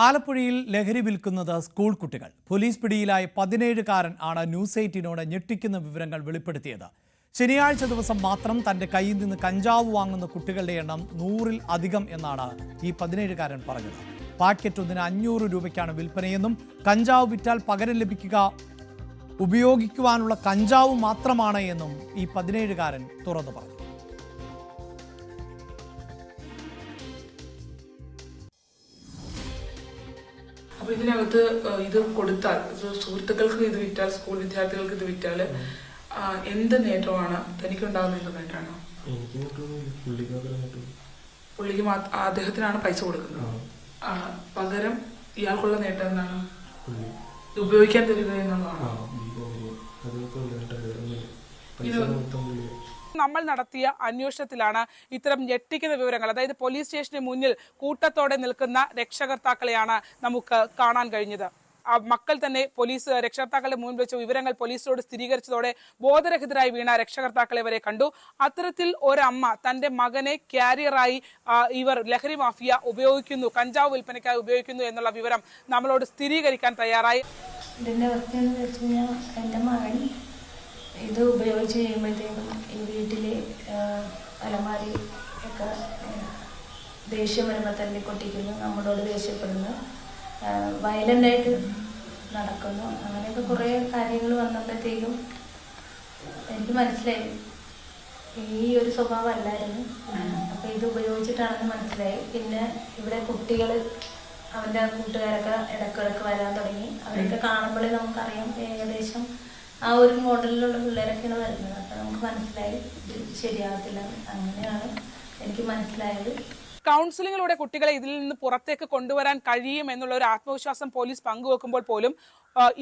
ആലപ്പുഴയിൽ ലഹരി വിൽക്കുന്നത് സ്കൂൾ കുട്ടികൾ. പോലീസ് പിടിയിലായ 17കാരൻ ആണ് ന്യൂസ് 18നോട് ഞെട്ടിക്കുന്ന വിവരങ്ങൾ വെളിപ്പെടുത്തിയത്. ശനിയാഴ്ച ദിവസം മാത്രം തന്റെ കയ്യിൽ നിന്ന് കഞ്ചാവ് വാങ്ങുന്ന കുട്ടികളുടെ എണ്ണം 100-ൽ അധികം എന്നാണ് ഈ 17കാരൻ പറഞ്ഞത്. പാക്കറ്റ് ഒന്നിന് 500 രൂപയ്ക്കാണ് വിൽപ്പനയെന്നും കഞ്ചാവ് വിറ്റാൽ പകരം ഉപയോഗിക്കുവാനുള്ള കഞ്ചാവ് മാത്രമാണ് എന്നും ഈ 17കാരൻ തുറന്നു പറഞ്ഞു. അപ്പോൾ ഇതിനകത്ത് ഇത് കൊടുത്താൽ, സുഹൃത്തുക്കൾക്ക് ഇത് വിറ്റാൽ, സ്കൂൾ വിദ്യാർത്ഥികൾക്ക് ഇത് വിറ്റാൽ എന്ത് നേട്ടമാണ് തനിക്കുണ്ടാകുന്നത് നേട്ടമാണ്? പുള്ളിക്ക് അദ്ദേഹത്തിനാണ് പൈസ കൊടുക്കുന്നത്. പകരം ഇയാൾക്കുള്ള നേട്ടം എന്താണ്? ഉപയോഗിക്കാൻ തരിക എന്നുള്ളതാണ്. നമ്മൾ നടത്തിയ അന്വേഷണത്തിലാണ് ഇത്തരം ഞെട്ടിക്കുന്ന വിവരങ്ങൾ, അതായത് പോലീസ് സ്റ്റേഷന് മുന്നിൽ കൂട്ടത്തോടെ നിൽക്കുന്ന രക്ഷകർത്താക്കളെയാണ് നമുക്ക് കാണാൻ കഴിഞ്ഞത്. മക്കൾ തന്നെ രക്ഷകർത്താക്കളുടെ മുന്നിൽ വെച്ച് വിവരങ്ങൾ പോലീസിനോട് സ്ഥിരീകരിച്ചതോടെ ബോധരഹിതരായി വീണ രക്ഷകർത്താക്കളെ വരെ കണ്ടു. അത്തരത്തിൽ ഒരമ്മ തന്റെ മകനെ ക്യാരിയറായി ഇവർ ലഹരി മാഫിയ ഉപയോഗിക്കുന്നു, കഞ്ചാവ് വിൽപ്പനയ്ക്കായി ഉപയോഗിക്കുന്നു എന്നുള്ള വിവരം നമ്മളോട് സ്ഥിരീകരിക്കാൻ തയ്യാറായി. ഇതിന്റെ അവസ്ഥ എന്ന് വെച്ച് കഴിഞ്ഞാൽ എൻ്റെ മകൻ ഇത് ഉപയോഗിച്ച് കഴിയുമ്പോഴത്തേക്കും ഈ വീട്ടിലെ അലമാരി ഒക്കെ ദേഷ്യം വരുമ്പോൾ തല്ലിക്കൊട്ടിക്കുന്നു, നമ്മളോട് ദേഷ്യപ്പെടുന്നു, വയലൻ്റായിട്ട് നടക്കുന്നു. അങ്ങനെയൊക്കെ കുറേ കാര്യങ്ങൾ വന്നപ്പോഴത്തേക്കും എനിക്ക് മനസ്സിലായി ഈ ഒരു സ്വഭാവം അല്ലായിരുന്നു. അപ്പോൾ ഇത് ഉപയോഗിച്ചിട്ടാണെന്ന് മനസ്സിലായി. പിന്നെ ഇവിടെ കുട്ടികൾ അവൻ്റെ കൂട്ടുകാരൊക്കെ ഇടയ്ക്കിടയ്ക്ക് വരാൻ തുടങ്ങി. അവരൊക്കെ കാണുമ്പോഴേ നമുക്കറിയാം ഏകദേശം ആ ഒരു മോഡലിലുള്ള പിള്ളേരൊക്കെയാണ് വരുന്നത്. അപ്പോൾ നമുക്ക് മനസ്സിലായി ഇത് ശരിയാകത്തില്ല. അങ്ങനെയാണ് എനിക്ക് മനസ്സിലായത്. കൗൺസിലിങ്ങിലൂടെ കുട്ടികളെ ഇതിൽ നിന്ന് പുറത്തേക്ക് കൊണ്ടുവരാൻ കഴിയും എന്നുള്ള ഒരു ആത്മവിശ്വാസം പോലീസ് പങ്കുവെക്കുമ്പോൾ പോലും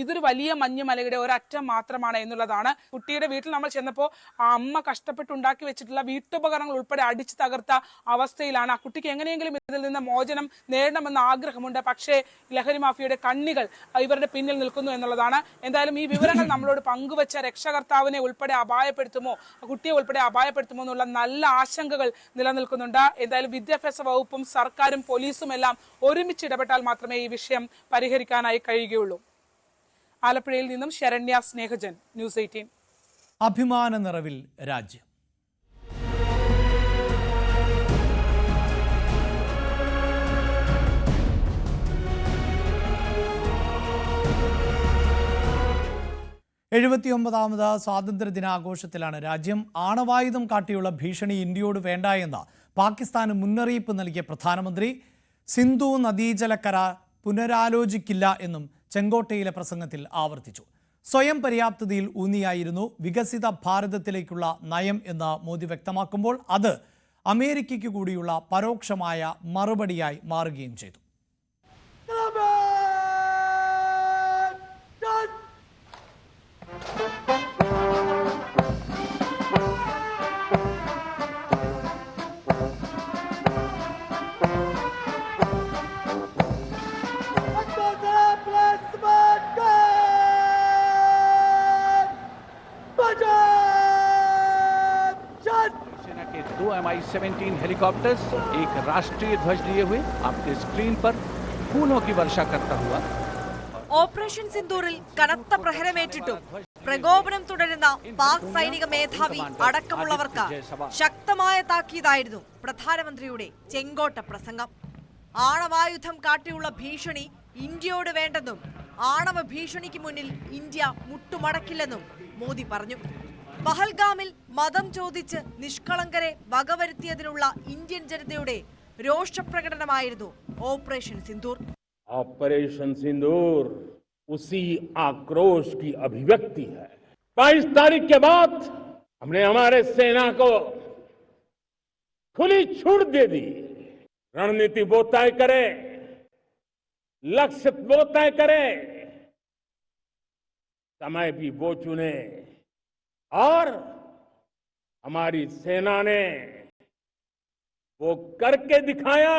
ഇതൊരു വലിയ മഞ്ഞുമലയുടെ ഒരറ്റം മാത്രമാണ് എന്നുള്ളതാണ്. കുട്ടിയുടെ വീട്ടിൽ നമ്മൾ ചെന്നപ്പോൾ ആ അമ്മ കഷ്ടപ്പെട്ടുണ്ടാക്കി വെച്ചിട്ടുള്ള വീട്ടുപകരണങ്ങൾ ഉൾപ്പെടെ അടിച്ചു തകർത്ത അവസ്ഥയിലാണ്. ആ കുട്ടിക്ക് എങ്ങനെയെങ്കിലും ഇതിൽ നിന്ന് മോചനം നേടണമെന്ന ആഗ്രഹമുണ്ട്. പക്ഷേ ലഹരി മാഫിയയുടെ കണ്ണികൾ ഇവരുടെ പിന്നിൽ നിൽക്കുന്നു എന്നുള്ളതാണ്. എന്തായാലും ഈ വിവരങ്ങൾ നമ്മളോട് പങ്കുവച്ച രക്ഷകർത്താവിനെ ഉൾപ്പെടെ അപായപ്പെടുത്തുമോ, കുട്ടിയെ ഉൾപ്പെടെ അപായപ്പെടുത്തുമോ എന്നുള്ള നല്ല ആശങ്കകൾ നിലനിൽക്കുന്നുണ്ട്. എന്തായാലും വിദ്യാഭ്യാസ വകുപ്പും സർക്കാരും പോലീസും എല്ലാം ഒരുമിച്ച് ഇടപെട്ടാൽ മാത്രമേ ഈ വിഷയം പരിഹരിക്കാനായി കഴിയുകയുള്ളൂ. ആലപ്പുഴയിൽ നിന്നും ശരണ്യ സ്നേഹജൻ, ന്യൂസ് 18. അഭിമാന നിറവിൽ രാജ്യം. എഴുപത്തിയൊമ്പതാമത് സ്വാതന്ത്ര്യദിനാഘോഷത്തിലാണ് രാജ്യം. ആണവായുധം കാട്ടിയുള്ള ഭീഷണി ഇന്ത്യയോട് വേണ്ട എന്ന് പാകിസ്ഥാന് മുന്നറിയിപ്പ് നൽകിയ പ്രധാനമന്ത്രി സിന്ധു നദീജല കരാർ പുനരാലോചിക്കില്ല എന്നും ചെങ്കോട്ടയിലെ പ്രസംഗത്തിൽ ആവർത്തിച്ചു. സ്വയം പര്യാപ്തതയിൽ ഊന്നിയായിരുന്നു വികസിത ഭാരതത്തിലേക്കുള്ള നയം എന്ന് മോദി വ്യക്തമാക്കുമ്പോൾ അത് അമേരിക്കയ്ക്ക് കൂടിയുള്ള പരോക്ഷമായ മറുപടിയായി മാറുകയും ചെയ്തു. दो MI-17 हेलीकॉप्टर्स एक राष्ट्रीय ध्वज लिए हुए आपके स्क्रीन पर फूलों की वर्षा करता हुआ. ഓപ്പറേഷൻ സിന്ദൂറിൽ കനത്ത പ്രഹരമേറ്റിട്ടും പ്രകോപനം തുടരുന്ന പാക് സൈനിക മേധാവി അടക്കമുള്ളവർക്ക് ശക്തമായ താക്കീതായിരുന്നു പ്രധാനമന്ത്രിയുടെ ചെങ്കോട്ട പ്രസംഗം. ആണവായുധം കാട്ടിയുള്ള ഭീഷണി ഇന്ത്യയോട് വേണ്ടെന്നും ആണവ ഭീഷണിക്ക് മുന്നിൽ ഇന്ത്യ മുട്ടുമടക്കില്ലെന്നും മോദി പറഞ്ഞു. പഹൽഗാമിൽ മതം ചോദിച്ച് നിഷ്കളങ്കരെ വകവരുത്തിയതിനുള്ള ഇന്ത്യൻ ജനതയുടെ രോഷപ്രകടനമായിരുന്നു ഓപ്പറേഷൻ സിന്ദൂർ. ऑपरेशन सिंदूर उसी आक्रोश की अभिव्यक्ति है. 22 तारीख के बाद हमने हमारे सेना को खुली छूट दे दी. रणनीति वो तय करे, लक्ष्य वो तय करे, समय भी वो चुने और हमारी सेना ने वो करके दिखाया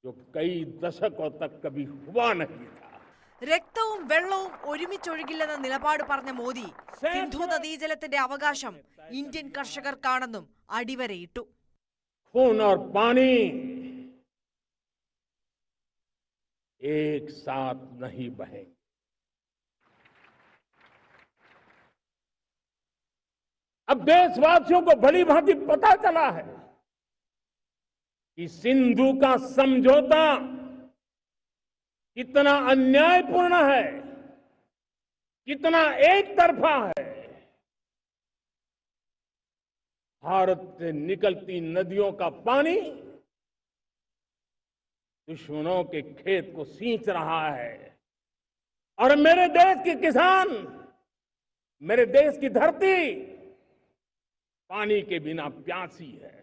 जो कई दशकों तक कभी हुआ नहीं था. രക്തവും വെള്ളവും ഒരുമിച്ചൊഴുകില്ലെന്ന നിലപാട് പറഞ്ഞ മോദി സിന്ധു നദീജലത്തിന്റെ അവകാശം ഇന്ത്യൻ കർഷകർക്കാണെന്നും അടിവരയിട്ടു. खून और पानी एक साथ नहीं बहेंगे. अब देशवासियों को भली भांति पता चला है कि सिंधु का समझौता कितना अन्यायपूर्ण है, कितना एक तरफा है. भारत से निकलती नदियों का पानी दुश्मनों के खेत को सींच रहा है और मेरे देश के किसान, मेरे देश की धरती पानी के बिना प्यासी है.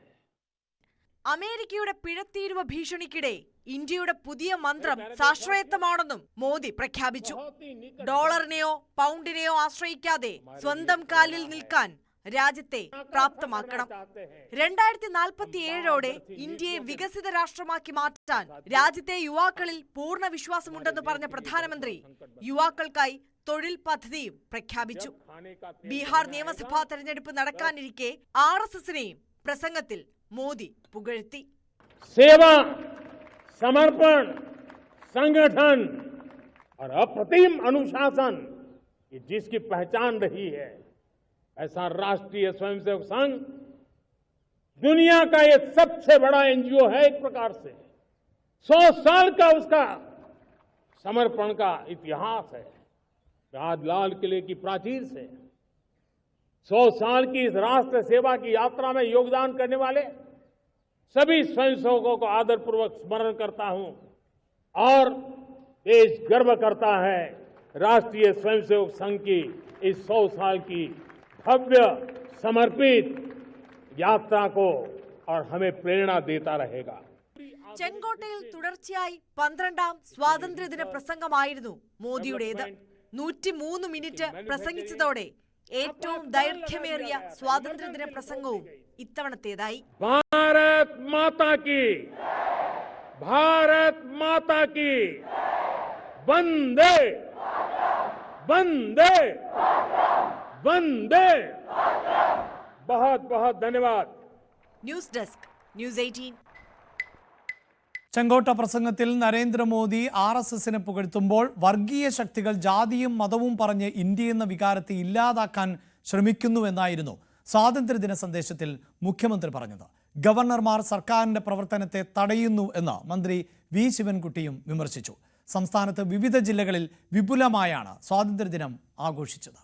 അമേരിക്കയുടെ പിഴത്തീരുവ ഭീഷണിക്കിടെ ഇന്ത്യയുടെ പുതിയ മന്ത്രം സാശ്രയത്വമാണെന്നും മോദി പ്രഖ്യാപിച്ചു. ഡോളറിനെയോ പൗണ്ടിനെയോ ആശ്രയിക്കാതെ സ്വന്തം കാലിൽ നിൽക്കാൻ രാജ്യത്തെ പ്രാപ്തമാക്കണം. 2047ഓടെ ഇന്ത്യയെ വികസിത രാഷ്ട്രമാക്കി മാറ്റാൻ രാജ്യത്തെ യുവാക്കളിൽ പൂർണ്ണ വിശ്വാസമുണ്ടെന്ന് പറഞ്ഞ പ്രധാനമന്ത്രി യുവാക്കൾക്കായി തൊഴിൽ പദ്ധതിയും പ്രഖ്യാപിച്ചു. ബീഹാർ നിയമസഭാ തെരഞ്ഞെടുപ്പ് നടക്കാനിരിക്കെ RSSനെയും പ്രസംഗത്തിൽ മോദി പുകഴ്ത്തി. सेवा, समर्पण, संगठन और अप्रतिम अनुशासन ये जिसकी पहचान रही है, ऐसा राष्ट्रीय स्वयंसेवक संघ दुनिया का ये सबसे बड़ा एनजीओ है एक प्रकार से। 100 साल का उसका समर्पण का इतिहास है। आज लाल किले की प्राचीर से 100 साल की इस राष्ट्र सेवा की यात्रा में योगदान करने वाले सभी स्वयंसेवकों को आदरपूर्वक स्मरण करता हूं और देश गर्व करता है राष्ट्रीय स्वयंसेवक संघ की इस 100 साल की भव्य समर्पित यात्रा को और हमें प्रेरणा देता रहेगा। ചെങ്കോട്ടയിൽ തുടർച്ചയായി 12ാം സ്വാതന്ത്ര്യദിന പ്രസംഗമായിരുന്നു മോദിയുടേത്. 103 മിനിറ്റ് പ്രസംഗിച്ചതോടെ ഏറ്റവും ദൈർഘ്യമേറിയ സ്വാതന്ത്ര്യദിന പ്രസംഗവും ഇത്തവണത്തേതായി. ഭാരത് മാതാ കി വന്ദേ വന്ദേ വന്ദേ. बहुत बहुत धन्यवाद. News desk, news 18. ചെങ്കോട്ട പ്രസംഗത്തിൽ നരേന്ദ്രമോദി RSSനെ പുകഴ്ത്തുമ്പോൾ വർഗീയ ശക്തികൾ ജാതിയും മതവും പറഞ്ഞ് ഇന്ത്യ എന്ന വികാരത്തെ ഇല്ലാതാക്കാൻ ശ്രമിക്കുന്നുവെന്നായിരുന്നു സ്വാതന്ത്ര്യദിന സന്ദേശത്തിൽ മുഖ്യമന്ത്രി പറഞ്ഞത്. ഗവർണർമാർ സർക്കാരിന്റെ പ്രവർത്തനത്തെ തടയുന്നു എന്ന് മന്ത്രി വി ശിവൻകുട്ടിയും വിമർശിച്ചു. സംസ്ഥാനത്ത് വിവിധ ജില്ലകളിൽ വിപുലമായാണ് സ്വാതന്ത്ര്യദിനം ആഘോഷിച്ചത്.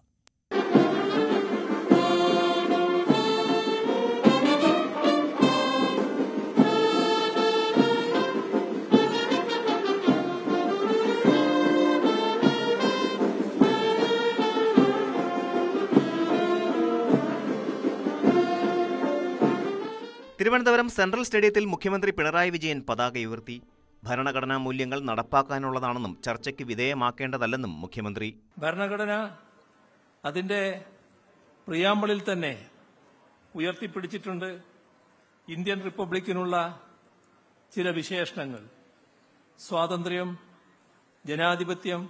തിരുവനന്തപുരം സെൻട്രൽ സ്റ്റേഡിയത്തിൽ മുഖ്യമന്ത്രി പിണറായി വിജയൻ പതാക ഉയർത്തി. ഭരണഘടനാ മൂല്യങ്ങൾ നടപ്പാക്കാനുള്ളതാണെന്നും ചർച്ചയ്ക്ക് വിധേയമാക്കേണ്ടതല്ലെന്നും മുഖ്യമന്ത്രി. ഭരണഘടന അതിൻ്റെ പ്രിയാമ്പിളിൽ തന്നെ ഉയർത്തിപ്പിടിച്ചിട്ടുണ്ട് ഇന്ത്യൻ റിപ്പബ്ലിക്കിനുള്ള ചില വിശേഷണങ്ങൾ. സ്വാതന്ത്ര്യം, ജനാധിപത്യം,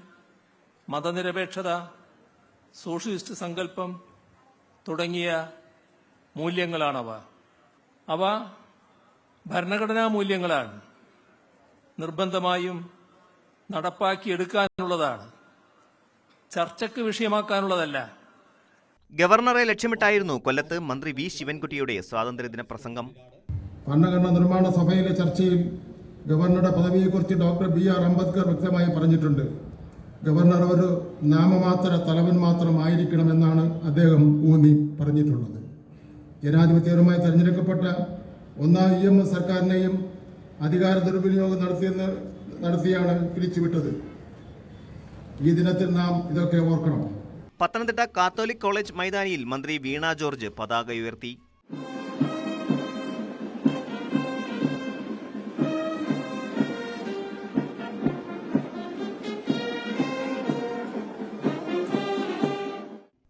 മതനിരപേക്ഷത, സോഷ്യലിസ്റ്റ് സങ്കല്പം തുടങ്ങിയ മൂല്യങ്ങളാണവ. അവ ഭരണഘടനാ മൂല്യങ്ങളാണ്. നിർബന്ധമായും നടപ്പാക്കിയെടുക്കാനുള്ളതാണ്, ചർച്ചയ്ക്ക് വിഷയമാക്കാനുള്ളതല്ല. ഗവർണറെ ലക്ഷ്യമിട്ടായിരുന്നു കൊല്ലത്ത് മന്ത്രി വി ശിവൻകുട്ടിയുടെ സ്വാതന്ത്ര്യദിന പ്രസംഗം. ഭരണഘടനാ നിർമ്മാണ സഭയിലെ ചർച്ചയിൽ ഗവർണറുടെ പദവിയെക്കുറിച്ച് ഡോക്ടർ BR അംബേദ്കർ വ്യക്തമായി പറഞ്ഞിട്ടുണ്ട്. ഗവർണർ ഒരു നാമമാത്ര തലവൻ മാത്രമായിരിക്കണമെന്നാണ് അദ്ദേഹം ഊന്നി പറഞ്ഞിട്ടുള്ളത്. ജനാധിപത്യപരമായി തെരഞ്ഞെടുക്കപ്പെട്ട ഒന്നാം EMS സർക്കാരിനെയും അധികാര ദുർവിനിയോഗം നടത്തിയാണ് പിരിച്ചുവിട്ടത്. ഈ ദിനത്തിൽ നാം ഇതൊക്കെ ഓർക്കണം. പത്തനംതിട്ട കാത്തോലിക് കോളേജ് മൈതാനിയിൽ മന്ത്രി വീണ ജോർജ് പതാക ഉയർത്തി.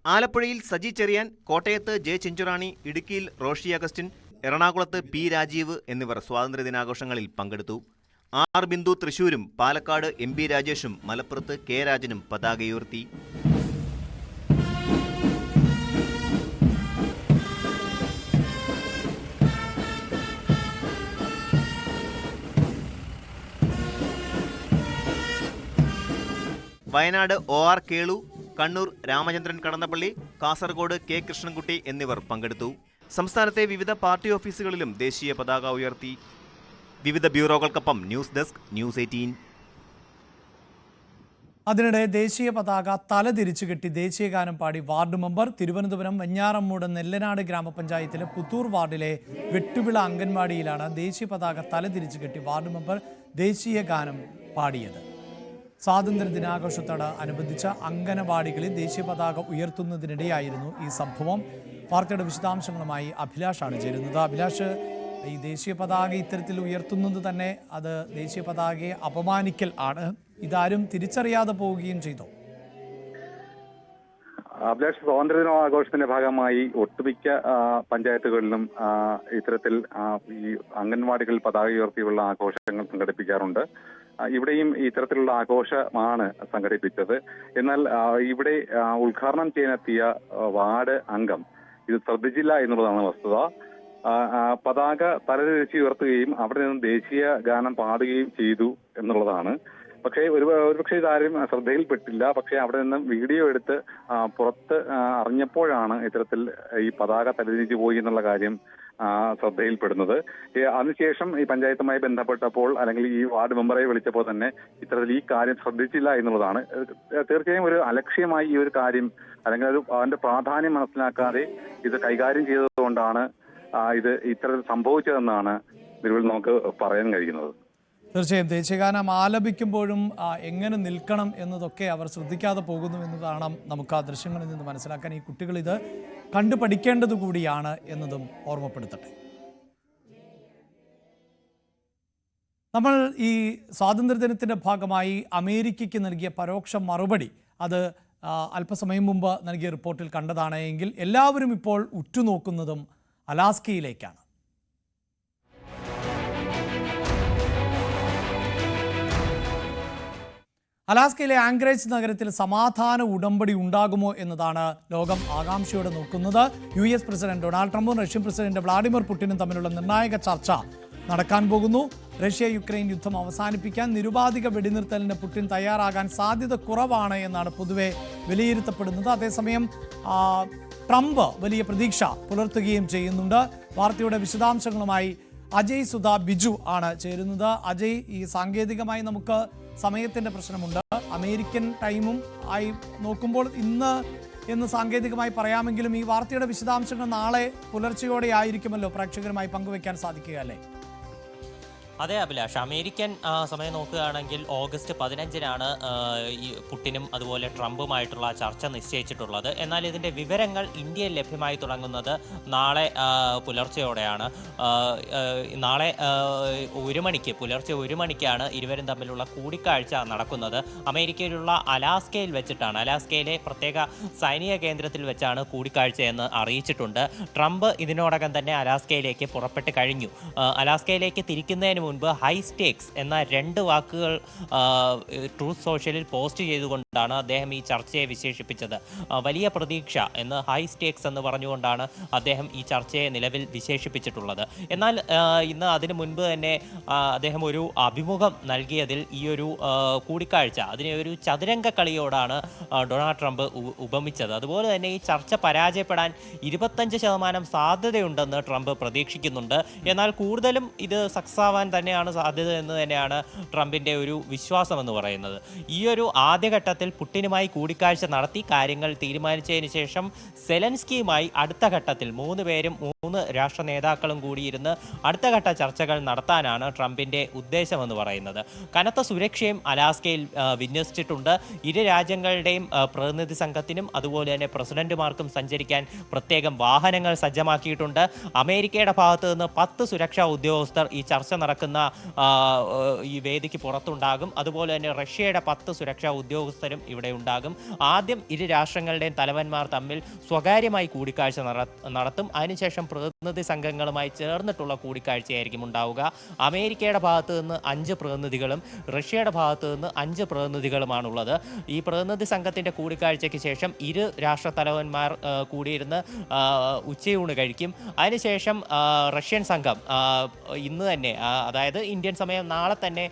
ആലപ്പുഴയിൽ സജി ചെറിയാൻ, കോട്ടയത്ത് ജെ ചിഞ്ചുറാണി, ഇടുക്കിയിൽ റോഷി അഗസ്റ്റിൻ, എറണാകുളത്ത് P രാജീവ് എന്നിവർ സ്വാതന്ത്ര്യദിനാഘോഷങ്ങളിൽ പങ്കെടുത്തു. R ബിന്ദു തൃശൂരും, പാലക്കാട് MB രാജേഷും, മലപ്പുറത്ത് K രാജനും പതാകയുയർത്തി. Wayanad OR Kelu, Kannur Ramachandran Kadannappally, Kasaragod K Krishnankutty എന്നിവർ പങ്കെടുത്തു. സംസ്ഥാനത്തെ വിവിധ പാർട്ടി ഓഫീസുകളിലും ദേശീയ പതാക ഉയർത്തി. വിവിധ ബ്യൂറോകൾക്കൊപ്പം ന്യൂസ് ഡെസ്ക്, ന്യൂസ് 18. അതിനിടെ ദേശീയ പതാക തലതിരിച്ചു കെട്ടി ദേശീയഗാനം പാടി വാർഡ് മെമ്പർ. തിരുവനന്തപുരം വെഞ്ഞാറമ്മൂട് നെല്ലനാട് ഗ്രാമപഞ്ചായത്തിലെ പുത്തൂർ വാർഡിലെ വെട്ടുവിള അംഗൻവാടിയിലാണ് ദേശീയ പതാക തലതിരിച്ചു കെട്ടി വാർഡ് മെമ്പർ ദേശീയഗാനം പാടിയത്. സ്വാതന്ത്ര്യ ദിനാഘോഷത്തോട് അനുബന്ധിച്ച അംഗനവാടികളിൽ ദേശീയ പതാക ഉയർത്തുന്നതിനിടെയായിരുന്നു ഈ സംഭവം. വാർത്തയുടെ വിശദാംശങ്ങളുമായി അഭിലാഷാണ് ചേരുന്നത്. അഭിലാഷ്, ഈ ദേശീയ പതാക ഇത്തരത്തിൽ ഉയർത്തുന്നത് തന്നെ അത് ദേശീയ പതാകയെ അപമാനിക്കൽ ആണ്. ഇതാരും തിരിച്ചറിയാതെ പോവുകയും ചെയ്തു. അഭിലാഷ്, സ്വാതന്ത്ര്യദിന ആഘോഷത്തിന്റെ ഭാഗമായി ഒട്ടുമിക്ക പഞ്ചായത്തുകളിലും ഇത്തരത്തിൽ ഈ അംഗൻവാടികളിൽ പതാക ഉയർത്തിയുള്ള ആഘോഷങ്ങൾ സംഘടിപ്പിക്കാറുണ്ട്. ഇവിടെയും ഇത്തരത്തിലുള്ള ആഘോഷമാണ് സംഘടിപ്പിച്ചത്. എന്നാൽ ഇവിടെ ഉദ്ഘാടനം ചെയ്യാനെത്തിയ വാർഡ് അംഗം ഇത് ശ്രദ്ധിച്ചില്ല എന്നുള്ളതാണ് വസ്തുത. പതാക തലതിരിച്ച് ഉയർത്തുകയും അവിടെ നിന്ന് ദേശീയ ഗാനം പാടുകയും ചെയ്തു എന്നുള്ളതാണ്. പക്ഷേ ഒരുപക്ഷെ ഇതാരും ശ്രദ്ധയിൽപ്പെട്ടില്ല. പക്ഷേ അവിടെ നിന്ന് വീഡിയോ എടുത്ത് പുറത്ത് അറിഞ്ഞപ്പോഴാണ് ഇത്തരത്തിൽ ഈ പതാക തലതിരിച്ചു പോയി എന്നുള്ള കാര്യം ശ്രദ്ധയിൽപ്പെടുന്നത്. അതിനുശേഷം ഈ പഞ്ചായത്തുമായി ബന്ധപ്പെട്ടപ്പോൾ അല്ലെങ്കിൽ ഈ വാർഡ് മെമ്പറെ വിളിച്ചപ്പോൾ തന്നെ ഇത്തരത്തിൽ ഈ കാര്യം ശ്രദ്ധിച്ചില്ല എന്നുള്ളതാണ്. തീർച്ചയായും ഒരു അലക്ഷ്യമായി ഈ ഒരു കാര്യം അല്ലെങ്കിൽ അതിന്റെ പ്രാധാന്യം മനസ്സിലാക്കാതെ ഇത് കൈകാര്യം ചെയ്തതുകൊണ്ടാണ് ഇത് ഇത്തരത്തിൽ സംഭവിച്ചതെന്നാണ് നിലവിൽ നമുക്ക് പറയാൻ കഴിയുന്നത്. തീർച്ചയായും ദേശീയഗാനം ആലപിക്കുമ്പോഴും എങ്ങനെ നിൽക്കണം എന്നതൊക്കെ അവർ ശ്രദ്ധിക്കാതെ പോകുന്നു എന്നതാണ് നമുക്ക് ആ ദൃശ്യങ്ങളിൽ നിന്ന് മനസ്സിലാക്കാൻ. ഈ കുട്ടികൾ ഇത് കണ്ടു പഠിക്കേണ്ടത് കൂടിയാണ് എന്നതും ഓർമ്മപ്പെടുത്തട്ടെ. നമ്മൾ ഈ സ്വാതന്ത്ര്യദിനത്തിൻ്റെ ഭാഗമായി അമേരിക്കയ്ക്ക് നൽകിയ പരോക്ഷ മറുപടി അത് അല്പസമയം മുമ്പ് നൽകിയ റിപ്പോർട്ടിൽ കണ്ടതാണ് എങ്കിൽ എല്ലാവരും ഇപ്പോൾ ഉറ്റുനോക്കുന്നതും അലാസ്കയിലേക്കാണ്. അലാസ്കയിലെ ആംഗ്രേജ് നഗരത്തിൽ സമാധാന ഉടമ്പടി ഉണ്ടാകുമോ എന്നതാണ് ലോകം ആകാംക്ഷയോടെ നോക്കുന്നത്. US പ്രസിഡന്റ് ഡൊണാൾഡ് ട്രംപും റഷ്യൻ പ്രസിഡന്റ് വ്ളാഡിമിർ പുടിനും തമ്മിലുള്ള നിർണായക ചർച്ച നടക്കാൻ പോകുന്നു. റഷ്യ യുക്രൈൻ യുദ്ധം അവസാനിപ്പിക്കാൻ നിരുപാധിക വെടിനിർത്തലിന് പുടിൻ തയ്യാറാകാൻ സാധ്യത കുറവാണ് എന്നാണ് പൊതുവെ വിലയിരുത്തപ്പെടുന്നത്. അതേസമയം ട്രംപ് വലിയ പ്രതീക്ഷ പുലർത്തുകയും ചെയ്യുന്നുണ്ട്. വാർത്തയുടെ വിശദാംശങ്ങളുമായി അജയ് സുധാ ബിജു ആണ് ചേരുന്നത്. അജയ്, ഈ സാങ്കേതികമായി നമുക്ക് സമയത്തിന്റെ പ്രശ്നമുണ്ട്. അമേരിക്കൻ ടൈമും ആയി നോക്കുമ്പോൾ ഇന്ന് എന്ന് സാങ്കേതികമായി പറയാമെങ്കിലും ഈ വാർത്തയുടെ വിശദാംശങ്ങൾ നാളെ പുലർച്ചെയോടെ ആയിരിക്കുമല്ലോ പ്രേക്ഷകരുമായി പങ്കുവെക്കാൻ സാധിക്കുക, അല്ലേ? അതെ അഭിലാഷ്, അമേരിക്കൻ സമയം നോക്കുകയാണെങ്കിൽ ഓഗസ്റ്റ് 15-നാണ് ഈ പുടിനും അതുപോലെ ട്രംപുമായിട്ടുള്ള ചർച്ച നിശ്ചയിച്ചിട്ടുള്ളത്. എന്നാൽ ഇതിൻ്റെ വിവരങ്ങൾ ഇന്ത്യയിൽ ലഭ്യമായി തുടങ്ങുന്നത് നാളെ പുലർച്ചെയോടെയാണ്. നാളെ പുലർച്ചെ 1 മണിക്കാണ് ഇരുവരും തമ്മിലുള്ള കൂടിക്കാഴ്ച നടക്കുന്നത്. അമേരിക്കയിലുള്ള അലാസ്കയിൽ വെച്ചിട്ടാണ്, അലാസ്കയിലെ പ്രത്യേക സൈനിക കേന്ദ്രത്തിൽ വെച്ചാണ് കൂടിക്കാഴ്ചയെന്ന് അറിയിച്ചിട്ടുണ്ട്. ട്രംപ് ഇതിനോടകം തന്നെ അലാസ്കയിലേക്ക് പുറപ്പെട്ട് കഴിഞ്ഞു. അലാസ്കയിലേക്ക് തിരിക്കുന്നതിന് മുൻപ് ഹൈ സ്റ്റേക്സ് എന്ന 2 വാക്കുകൾ ട്രൂത്ത് സോഷ്യലിൽ പോസ്റ്റ് ചെയ്തുകൊണ്ടാണ് അദ്ദേഹം ഈ ചർച്ചയെ വിശേഷിപ്പിച്ചത്. വലിയ പ്രതീക്ഷ എന്ന്, ഹൈ സ്റ്റേക്സ് എന്ന് പറഞ്ഞുകൊണ്ടാണ് അദ്ദേഹം ഈ ചർച്ചയെ നിലവിൽ വിശേഷിപ്പിച്ചിട്ടുള്ളത്. എന്നാൽ ഇന്ന് അതിനു മുൻപ് തന്നെ അദ്ദേഹം ഒരു അഭിമുഖം നൽകിയതിൽ ഈ ഒരു കൂടിക്കാഴ്ച അതിനെ ഒരു ചതുരംഗ കളിയോടാണ് ഡൊണാൾഡ് ട്രംപ് ഉപമിച്ചത്. അതുപോലെ തന്നെ ഈ ചർച്ച പരാജയപ്പെടാൻ 25% സാധ്യതയുണ്ടെന്ന് ട്രംപ് പ്രതീക്ഷിക്കുന്നുണ്ട്. എന്നാൽ കൂടുതലും ഇത് സക്സസ് ആവാൻ തന്നെയാണ് സാധ്യത എന്ന് തന്നെയാണ് ട്രംപിൻ്റെ ഒരു വിശ്വാസം എന്ന് പറയുന്നത്. ഈ ഒരു ആദ്യഘട്ടത്തിൽ പുടിനുമായി കൂടിക്കാഴ്ച നടത്തി കാര്യങ്ങൾ തീരുമാനിച്ചതിന് ശേഷം സെലൻസ്കിയുമായി അടുത്ത ഘട്ടത്തിൽ 3 പേരും 3 രാഷ്ട്ര നേതാക്കളും കൂടിയിരുന്ന് അടുത്ത ഘട്ട ചർച്ചകൾ നടത്താനാണ് ട്രംപിൻ്റെ ഉദ്ദേശമെന്ന് പറയുന്നത്. കനത്ത സുരക്ഷയും അലാസ്കയിൽ വിന്യസിച്ചിട്ടുണ്ട്. ഇരു രാജ്യങ്ങളുടെയും പ്രതിനിധി സംഘത്തിനും അതുപോലെ തന്നെ പ്രസിഡന്റുമാർക്കും സഞ്ചരിക്കാൻ പ്രത്യേകം വാഹനങ്ങൾ സജ്ജമാക്കിയിട്ടുണ്ട്. അമേരിക്കയുടെ ഭാഗത്തു നിന്ന് 10 സുരക്ഷാ ഉദ്യോഗസ്ഥർ ഈ ചർച്ച നടക്കുന്ന ഈ വേദിക്ക് പുറത്തുണ്ടാകും. അതുപോലെ തന്നെ റഷ്യയുടെ 10 സുരക്ഷാ ഉദ്യോഗസ്ഥരും ഇവിടെ ഉണ്ടാകും. ആദ്യം ഇരു രാഷ്ട്രങ്ങളുടെയും തലവന്മാർ തമ്മിൽ സ്വകാര്യമായി കൂടിക്കാഴ്ച നടത്തും. അതിനുശേഷം പ്രതിനിധി സംഘങ്ങളുമായി ചേർന്നിട്ടുള്ള കൂടിക്കാഴ്ചയായിരിക്കും ഉണ്ടാവുക. അമേരിക്കയുടെ ഭാഗത്തു നിന്ന് 5 പ്രതിനിധികളും റഷ്യയുടെ ഭാഗത്തു നിന്ന് 5 പ്രതിനിധികളുമാണുള്ളത്. ഈ പ്രതിനിധി സംഘത്തിൻ്റെ കൂടിക്കാഴ്ചയ്ക്ക് ശേഷം ഇരു രാഷ്ട്ര തലവന്മാർ കൂടിയിരുന്ന് ഉച്ചയൂണ് കഴിക്കും. അതിനുശേഷം റഷ്യൻ സംഘം ഇന്ന് തന്നെ, അതായത് ഇന്ത്യൻ സമയം നാളെ തന്നെ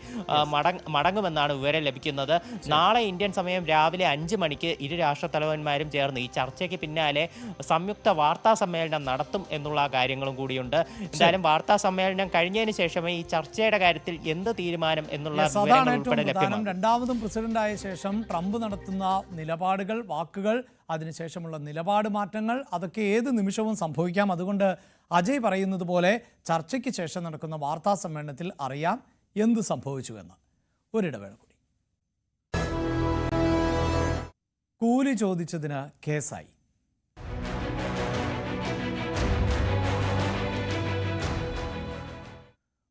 മടങ്ങുമെന്നാണ് വിവരം ലഭിക്കുന്നത്. നാളെ ഇന്ത്യൻ സമയം രാവിലെ 5 മണിക്ക് ഇരു രാഷ്ട്ര തലവന്മാരും ചേർന്ന് ഈ ചർച്ചയ്ക്ക് പിന്നാലെ സംയുക്ത വാർത്താ സമ്മേളനം നടത്തും എന്നുള്ള കാര്യങ്ങളും കൂടിയുണ്ട്. എന്തായാലും വാർത്താ സമ്മേളനം കഴിഞ്ഞതിന് ശേഷമേ ഈ ചർച്ചയുടെ കാര്യത്തിൽ എന്ത് തീരുമാനം എന്നുള്ള വിവരങ്ങൾ ഉൾപ്പെടെ ലഭ്യമാണ്. രണ്ടാമതും പ്രസിഡന്റായ ശേഷം ട്രംപ് നടത്തുന്ന നിലപാടുകൾ, വാക്കുകൾ, അതിനുശേഷമുള്ള നിലപാട് മാറ്റങ്ങൾ അതൊക്കെ ഏത് നിമിഷവും സംഭവിക്കാം. അതുകൊണ്ട് അജയ് പറയുന്നത് പോലെ ചർച്ചയ്ക്ക് ശേഷം നടക്കുന്ന വാർത്താ സമ്മേളനത്തിൽ അറിയാം എന്ത് സംഭവിച്ചുവെന്ന്. ഒരിടവേള കൂടി. കൂലി ചോദിച്ചതിന് കേസായി.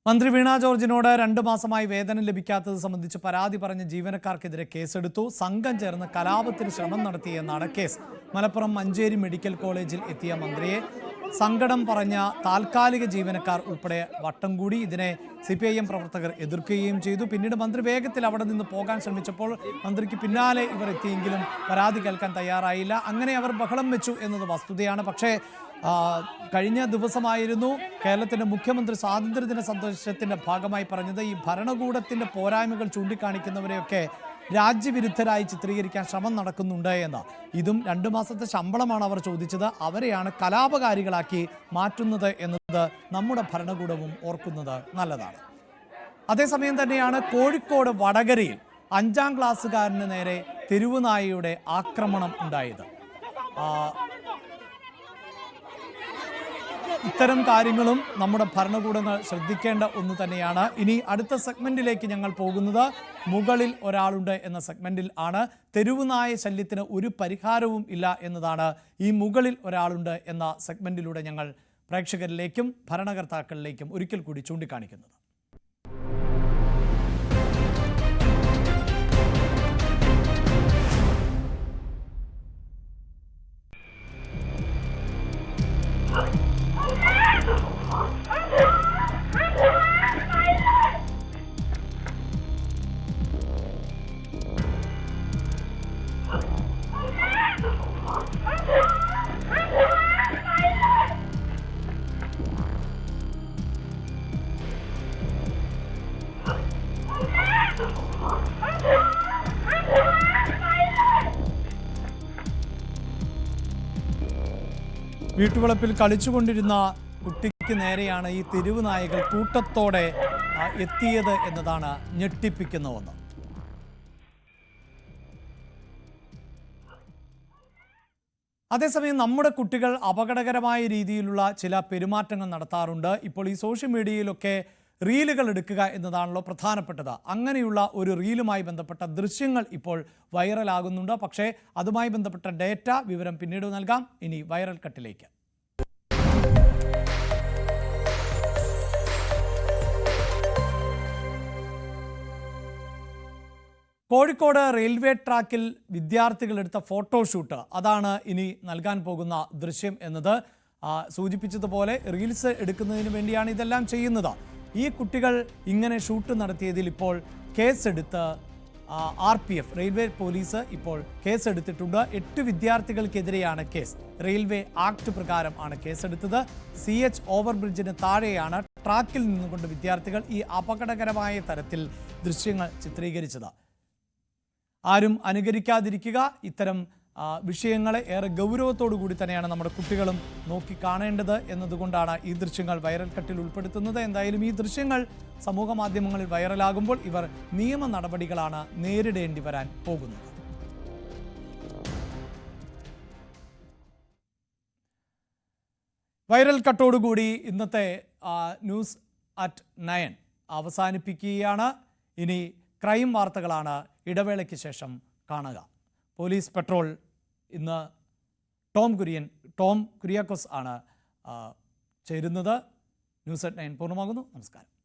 മന്ത്രി വീണ ജോർജിനോട് 2 മാസമായി വേതനം ലഭിക്കാത്തത് സംബന്ധിച്ച് പരാതി പറഞ്ഞ ജീവനക്കാർക്കെതിരെ കേസെടുത്തു. സംഘം ചേർന്ന് കലാപത്തിന് ശ്രമം നടത്തിയെന്നാണ് കേസ്. മലപ്പുറം മഞ്ചേരി മെഡിക്കൽ കോളേജിൽ എത്തിയ മന്ത്രിയെ സങ്കടം പറഞ്ഞ താൽക്കാലിക ജീവനക്കാർ ഉൾപ്പെടെ വട്ടം കൂടി. ഇതിനെ CPIM പ്രവർത്തകർ എതിർക്കുകയും ചെയ്തു. പിന്നീട് മന്ത്രി വേഗത്തിൽ അവിടെ നിന്ന് പോകാൻ ശ്രമിച്ചപ്പോൾ മന്ത്രിക്ക് പിന്നാലെ ഇവർ എത്തിയെങ്കിലും പരാതി കേൾക്കാൻ തയ്യാറായില്ല. അങ്ങനെ അവർ ബഹളം വെച്ചു എന്നത് വസ്തുതയാണ്. പക്ഷേ കഴിഞ്ഞ ദിവസമായിരുന്നു കേരളത്തിൻ്റെ മുഖ്യമന്ത്രി സ്വാതന്ത്ര്യദിന സന്ദർശനത്തിൻ്റെ ഭാഗമായി പറഞ്ഞത് ഈ ഭരണകൂടത്തിൻ്റെ പോരായ്മകൾ ചൂണ്ടിക്കാണിക്കുന്നവരെയൊക്കെ രാജ്യവിരുദ്ധരായി ചിത്രീകരിക്കാൻ ശ്രമം നടക്കുന്നുണ്ട് എന്ന്. ഇതും 2 മാസത്തെ ശമ്പളമാണ് അവർ ചോദിച്ചത്. അവരെയാണ് കലാപകാരികളാക്കി മാറ്റുന്നത് എന്നത് നമ്മുടെ ഭരണകൂടവും ഓർക്കുന്നത് നല്ലതാണ്. അതേസമയം തന്നെയാണ് കോഴിക്കോട് വടകരയിൽ 5ാം ക്ലാസ്സുകാരന് നേരെ തെരുവുനായയുടെ ആക്രമണം ഉണ്ടായത്. ഇത്തരം കാര്യങ്ങളും നമ്മുടെ ഭരണകൂടങ്ങൾ ശ്രദ്ധിക്കേണ്ട ഒന്ന് തന്നെയാണ്. ഇനി അടുത്ത സെഗ്മെന്റിലേക്ക് ഞങ്ങൾ പോകുന്നത് മുകളിൽ ഒരാളുണ്ട് എന്ന സെഗ്മെന്റിൽ ആണ്. തെരുവുനായ ശല്യത്തിന് ഒരു പരിഹാരവും ഇല്ല എന്നതാണ് ഈ മുകളിൽ ഒരാളുണ്ട് എന്ന സെഗ്മെന്റിലൂടെ ഞങ്ങൾ പ്രേക്ഷകരിലേക്കും ഭരണകർത്താക്കളിലേക്കും ഒരിക്കൽ കൂടി ചൂണ്ടിക്കാണിക്കുന്നത്. വീട്ടുവളപ്പിൽ കളിച്ചുകൊണ്ടിരുന്ന കുട്ടിക്ക് നേരെയാണ് ഈ തെരുവ് നായകൾ കൂട്ടത്തോടെ എത്തിയത് എന്നതാണ് ഞെട്ടിപ്പിക്കുന്ന ഒന്ന്. അതേസമയം നമ്മുടെ കുട്ടികൾ അപകടകരമായ രീതിയിലുള്ള ചില പെരുമാറ്റങ്ങൾ നടത്താറുണ്ട്. ഇപ്പോൾ ഈ സോഷ്യൽ മീഡിയയിലൊക്കെ റീലുകൾ എടുക്കുക എന്നതാണല്ലോ പ്രധാനപ്പെട്ടത്. അങ്ങനെയുള്ള ഒരു റീലുമായി ബന്ധപ്പെട്ട ദൃശ്യങ്ങൾ ഇപ്പോൾ വൈറലാകുന്നുണ്ട്. പക്ഷേ അതുമായി ബന്ധപ്പെട്ട ഡേറ്റ വിവരം പിന്നീട് നൽകാം. ഇനി വൈറൽ കട്ടിലേക്ക്. കോഴിക്കോട് റെയിൽവേ ട്രാക്കിൽ വിദ്യാർത്ഥികൾ എടുത്ത ഫോട്ടോഷൂട്ട്, അതാണ് ഇനി നൽകാൻ പോകുന്ന ദൃശ്യം എന്നത്. സൂചിപ്പിച്ചതുപോലെ റീൽസ് എടുക്കുന്നതിന് വേണ്ടിയാണ് ഇതെല്ലാം ചെയ്യുന്നത്. ഈ കുട്ടികൾ ഇങ്ങനെ ഷൂട്ട് നടത്തിയതിൽ ഇപ്പോൾ കേസെടുത്ത് RPF റെയിൽവേ പോലീസ് ഇപ്പോൾ കേസെടുത്തിട്ടുണ്ട്. 8 വിദ്യാർത്ഥികൾക്കെതിരെയാണ് കേസ്. റെയിൽവേ ആക്ട് പ്രകാരം ആണ് കേസെടുത്തത്. CH ഓവർബ്രിഡ്ജിന് താഴെയാണ് ട്രാക്കിൽ നിന്നുകൊണ്ട് വിദ്യാർത്ഥികൾ ഈ അപകടകരമായ തരത്തിൽ ദൃശ്യങ്ങൾ ചിത്രീകരിച്ചത്. ആരും അനുകരിക്കാതിരിക്കുക. ഇത്തരം വിഷയങ്ങളെ ഏറെ ഗൗരവത്തോടു കൂടി തന്നെയാണ് നമ്മുടെ കുട്ടികളും നോക്കിക്കാണേണ്ടത് എന്നതുകൊണ്ടാണ് ഈ ദൃശ്യങ്ങൾ വൈറൽ കട്ടിൽ ഉൾപ്പെടുത്തുന്നത്. എന്തായാലും ഈ ദൃശ്യങ്ങൾ സമൂഹ മാധ്യമങ്ങളിൽ വൈറലാകുമ്പോൾ ഇവർ നിയമ നടപടികളാണ് നേരിടേണ്ടി വരാൻ പോകുന്നത്. വൈറൽ കട്ടോടുകൂടി ഇന്നത്തെ ന്യൂസ് അറ്റ് 9 അവസാനിപ്പിക്കുകയാണ്. ഇനി ക്രൈം വാർത്തകളാണ് ഇടവേളയ്ക്ക് ശേഷം കാണുക. പോലീസ് പെട്രോൾ ഇന്ന് ടോം കുര്യാക്കോസ് ആണ് ചേരുന്നത്. ന്യൂസ് അറ്റ് 9 പൂർണ്ണമാകുന്നു. നമസ്കാരം.